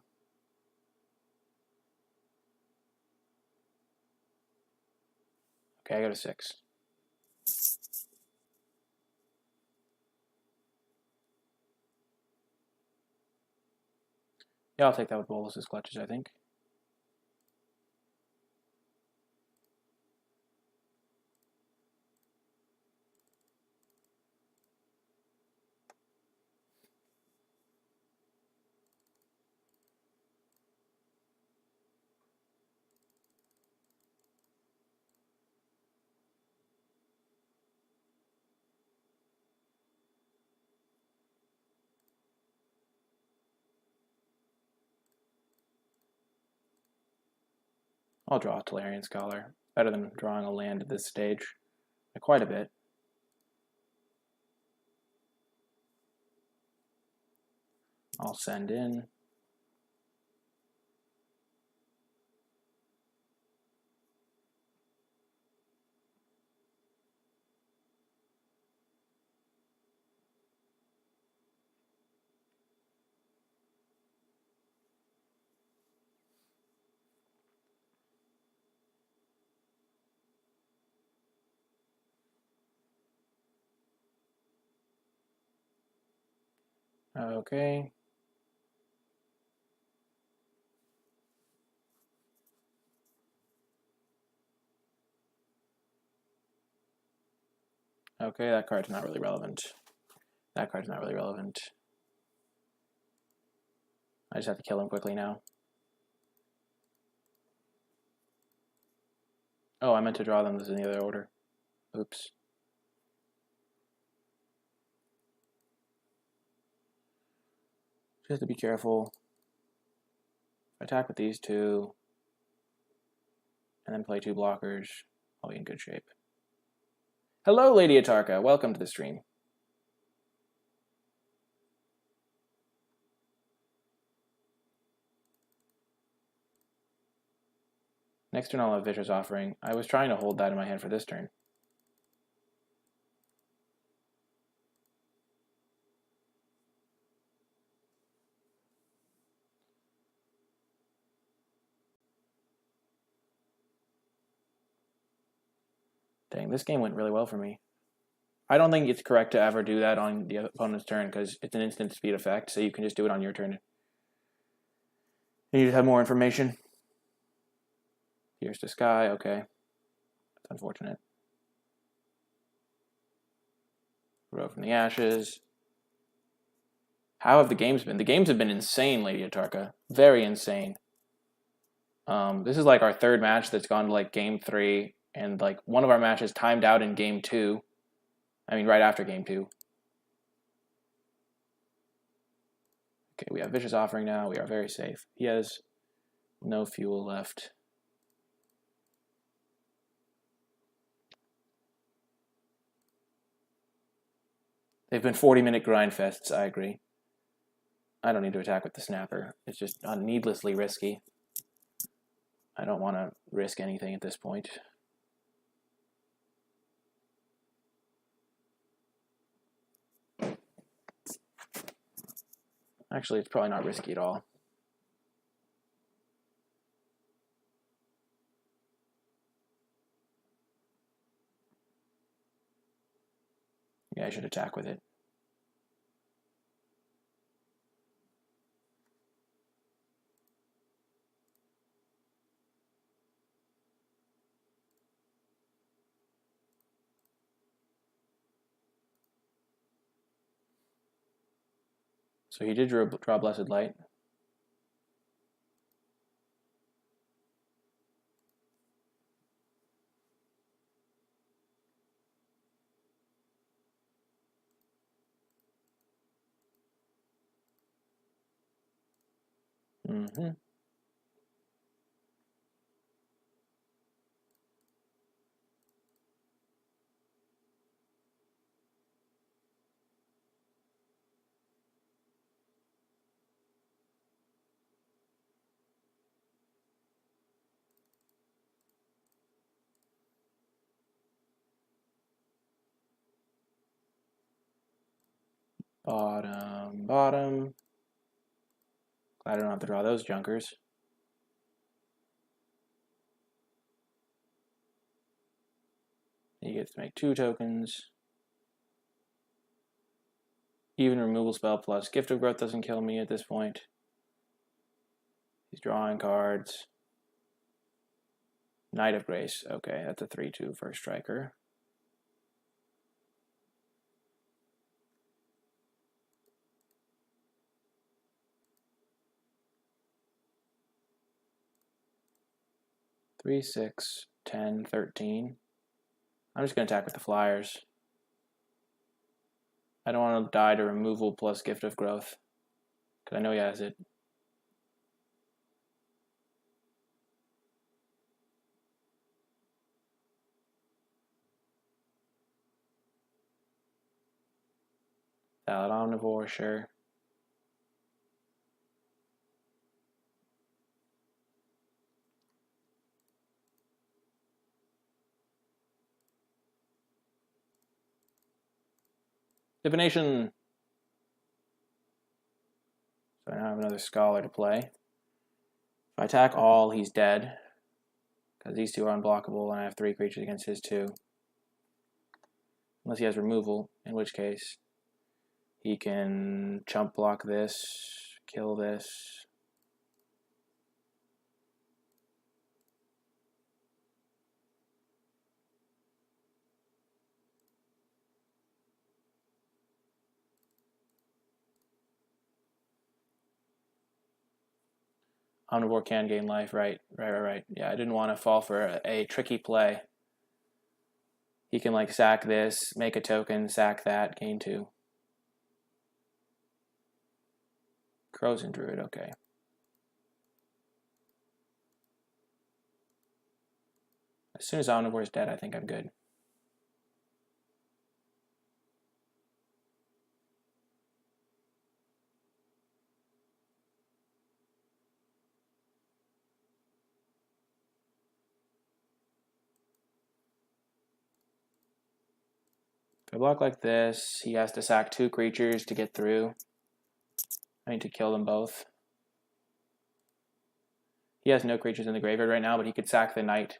Speaker 1: Okay, I go to 6. Yeah, I'll take that with Bolas's clutches, I think. I'll draw a Tolarian Scholar. Better than drawing a land at this stage. By quite a bit. I'll send in. Okay. Okay, that card's not really relevant. That card's not really relevant. I just have to kill him quickly now. Oh, I meant to draw them in the other order. Oops. Just have to be careful. If I attack with these two, and then play two blockers, I'll be in good shape. Hello, Lady Atarka. Welcome to the stream. Next turn I'll have Vicious Offering. I was trying to hold that in my hand for this turn. Dang, this game went really well for me. I don't think it's correct to ever do that on the opponent's turn because it's an instant speed effect, so you can just do it on your turn. You need to have more information. Here's the sky, okay. That's unfortunate. Grow from the ashes. How have the games been? The games have been insane, Lady Atarka. Very insane. This is like our third match that's gone to like game 3, and like one of our matches timed out in game 2. I mean, right after game 2. Okay, we have Vicious Offering now. We are very safe. He has no fuel left. They've been 40-minute grind fests, I agree. I don't need to attack with the Snapper. It's just needlessly risky. I don't want to risk anything at this point. Actually, it's probably not risky at all. Yeah, I should attack with it. So he did draw Blessed Light. Mm-hmm. Bottom, bottom. Glad I don't have to draw those junkers. He gets to make 2 tokens. Even removal spell plus Gift of Growth doesn't kill me at this point. He's drawing cards. Knight of Grace. Okay, that's a 3/2 for a striker. Three, 6, 10, 13. I'm just going to attack with the flyers. I don't want to die to removal plus Gift of Growth, because I know he has it. Valid Omnivore, sure. Divination. So I now have another Scholar to play. If I attack all, he's dead, because these 2 are unblockable, and I have 3 creatures against his 2. Unless he has removal, in which case he can chump block this, kill this. Omnivore can gain life, right. Yeah, I didn't want to fall for a tricky play. He can like sack this, make a token, sack that, gain 2. Crows and Druid, okay. As soon as Omnivore is dead, I think I'm good. If I block like this, he has to sack 2 creatures to get through. I need to kill them both. He has no creatures in the graveyard right now, but he could sack the knight.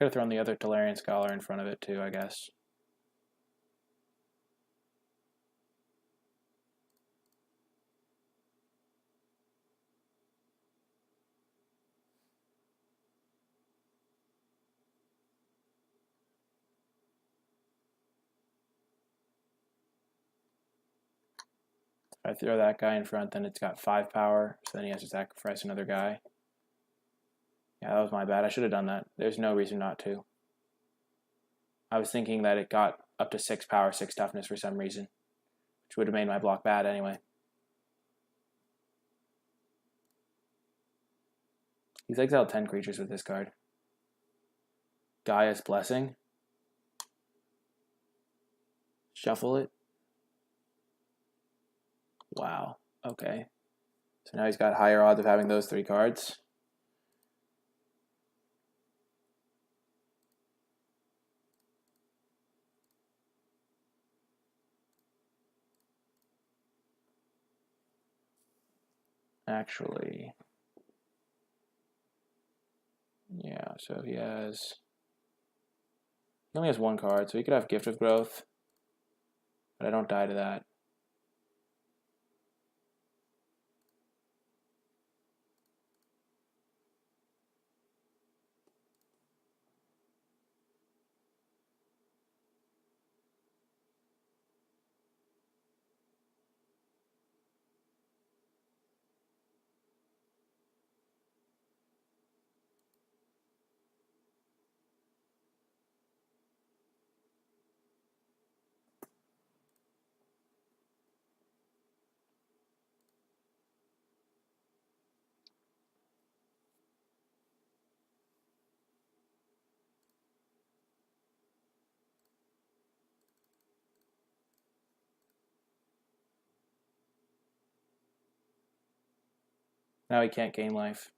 Speaker 1: Could have thrown the other Tolarian Scholar in front of it too, I guess. If I throw that guy in front, then it's got 5 power, so then he has to sacrifice another guy. Yeah, that was my bad. I should have done that. There's no reason not to. I was thinking that it got up to 6 power, 6 toughness for some reason, which would have made my block bad anyway. He's exiled 10 creatures with this card. Gaia's Blessing. Shuffle it. Wow, okay. So now he's got higher odds of having those 3 cards. Actually, yeah, so he only has 1 card, so he could have Gift of Growth, but I don't die to that. Now he can't gain life.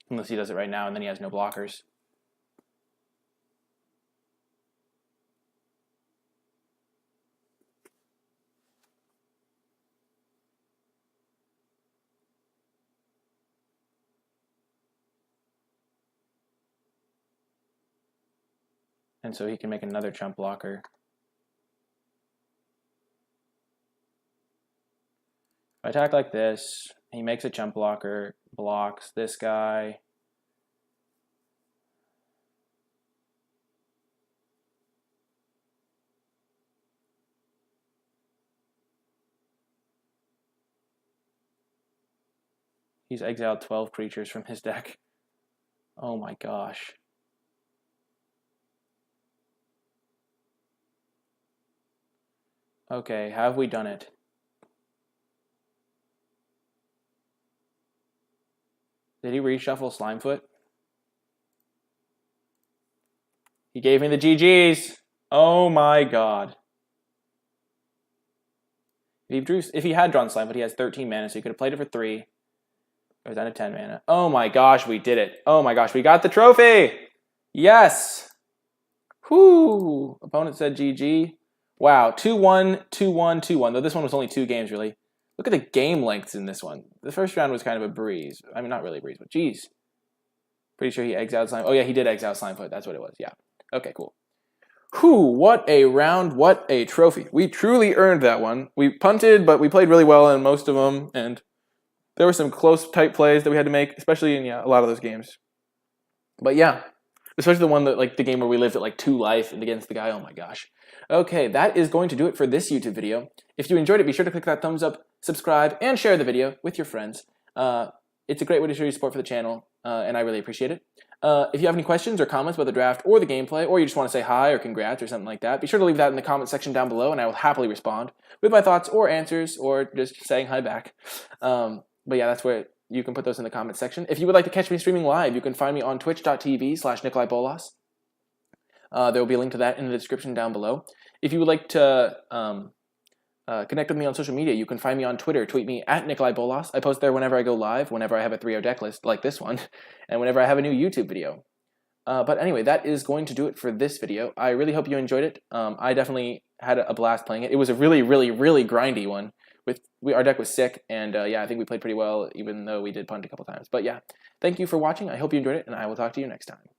Speaker 1: Unless he does it right now, and then he has no blockers. And so he can make another chump blocker. If I attack like this, he makes a chump blocker, blocks this guy. He's exiled 12 creatures from his deck. Oh my gosh. Okay, have we done it? Did he reshuffle Slimefoot? He gave me the GGs. Oh my god. If he had drawn Slimefoot, he has 13 mana, so he could have played it for 3. Goes down to 10 mana. Oh my gosh, we did it. Oh my gosh, we got the trophy! Yes! Whoo! Opponent said GG. Wow, 2-1, 2-1, 2-1. Though this one was only 2 games, really. Look at the game lengths in this one. The first round was kind of a breeze. I mean, not really a breeze, but geez. Pretty sure he exiled Slime. Oh yeah, he did exile Slimefoot. That's what it was. Yeah. Okay, cool. Whew, what a round, what a trophy. We truly earned that one. We punted, but we played really well in most of them, and there were some close, tight plays that we had to make, especially in a lot of those games. But yeah, especially the one that, like, the game where we lived at, like, 2 life and against the guy. Oh my gosh. Okay, that is going to do it for this YouTube video. If you enjoyed it, be sure to click that thumbs up, subscribe, and share the video with your friends. It's a great way to show your support for the channel, and I really appreciate it. If you have any questions or comments about the draft or the gameplay, or you just want to say hi or congrats or something like that, be sure to leave that in the comment section down below, and I will happily respond with my thoughts or answers, or just saying hi back. But yeah, that's where you can put those in the comment section. If you would like to catch me streaming live, you can find me on twitch.tv/NicolaiBolas. There will be a link to that in the description down below. If you would like to connect with me on social media, you can find me on Twitter. Tweet me at NicolaiBolas. I post there whenever I go live, whenever I have a 3-0 deck list like this one, and whenever I have a new YouTube video. But anyway, that is going to do it for this video. I really hope you enjoyed it. I definitely had a blast playing it. It was a really, really, really grindy one. Our deck was sick, and yeah, I think we played pretty well, even though we did punt a couple times. But yeah, thank you for watching. I hope you enjoyed it, and I will talk to you next time.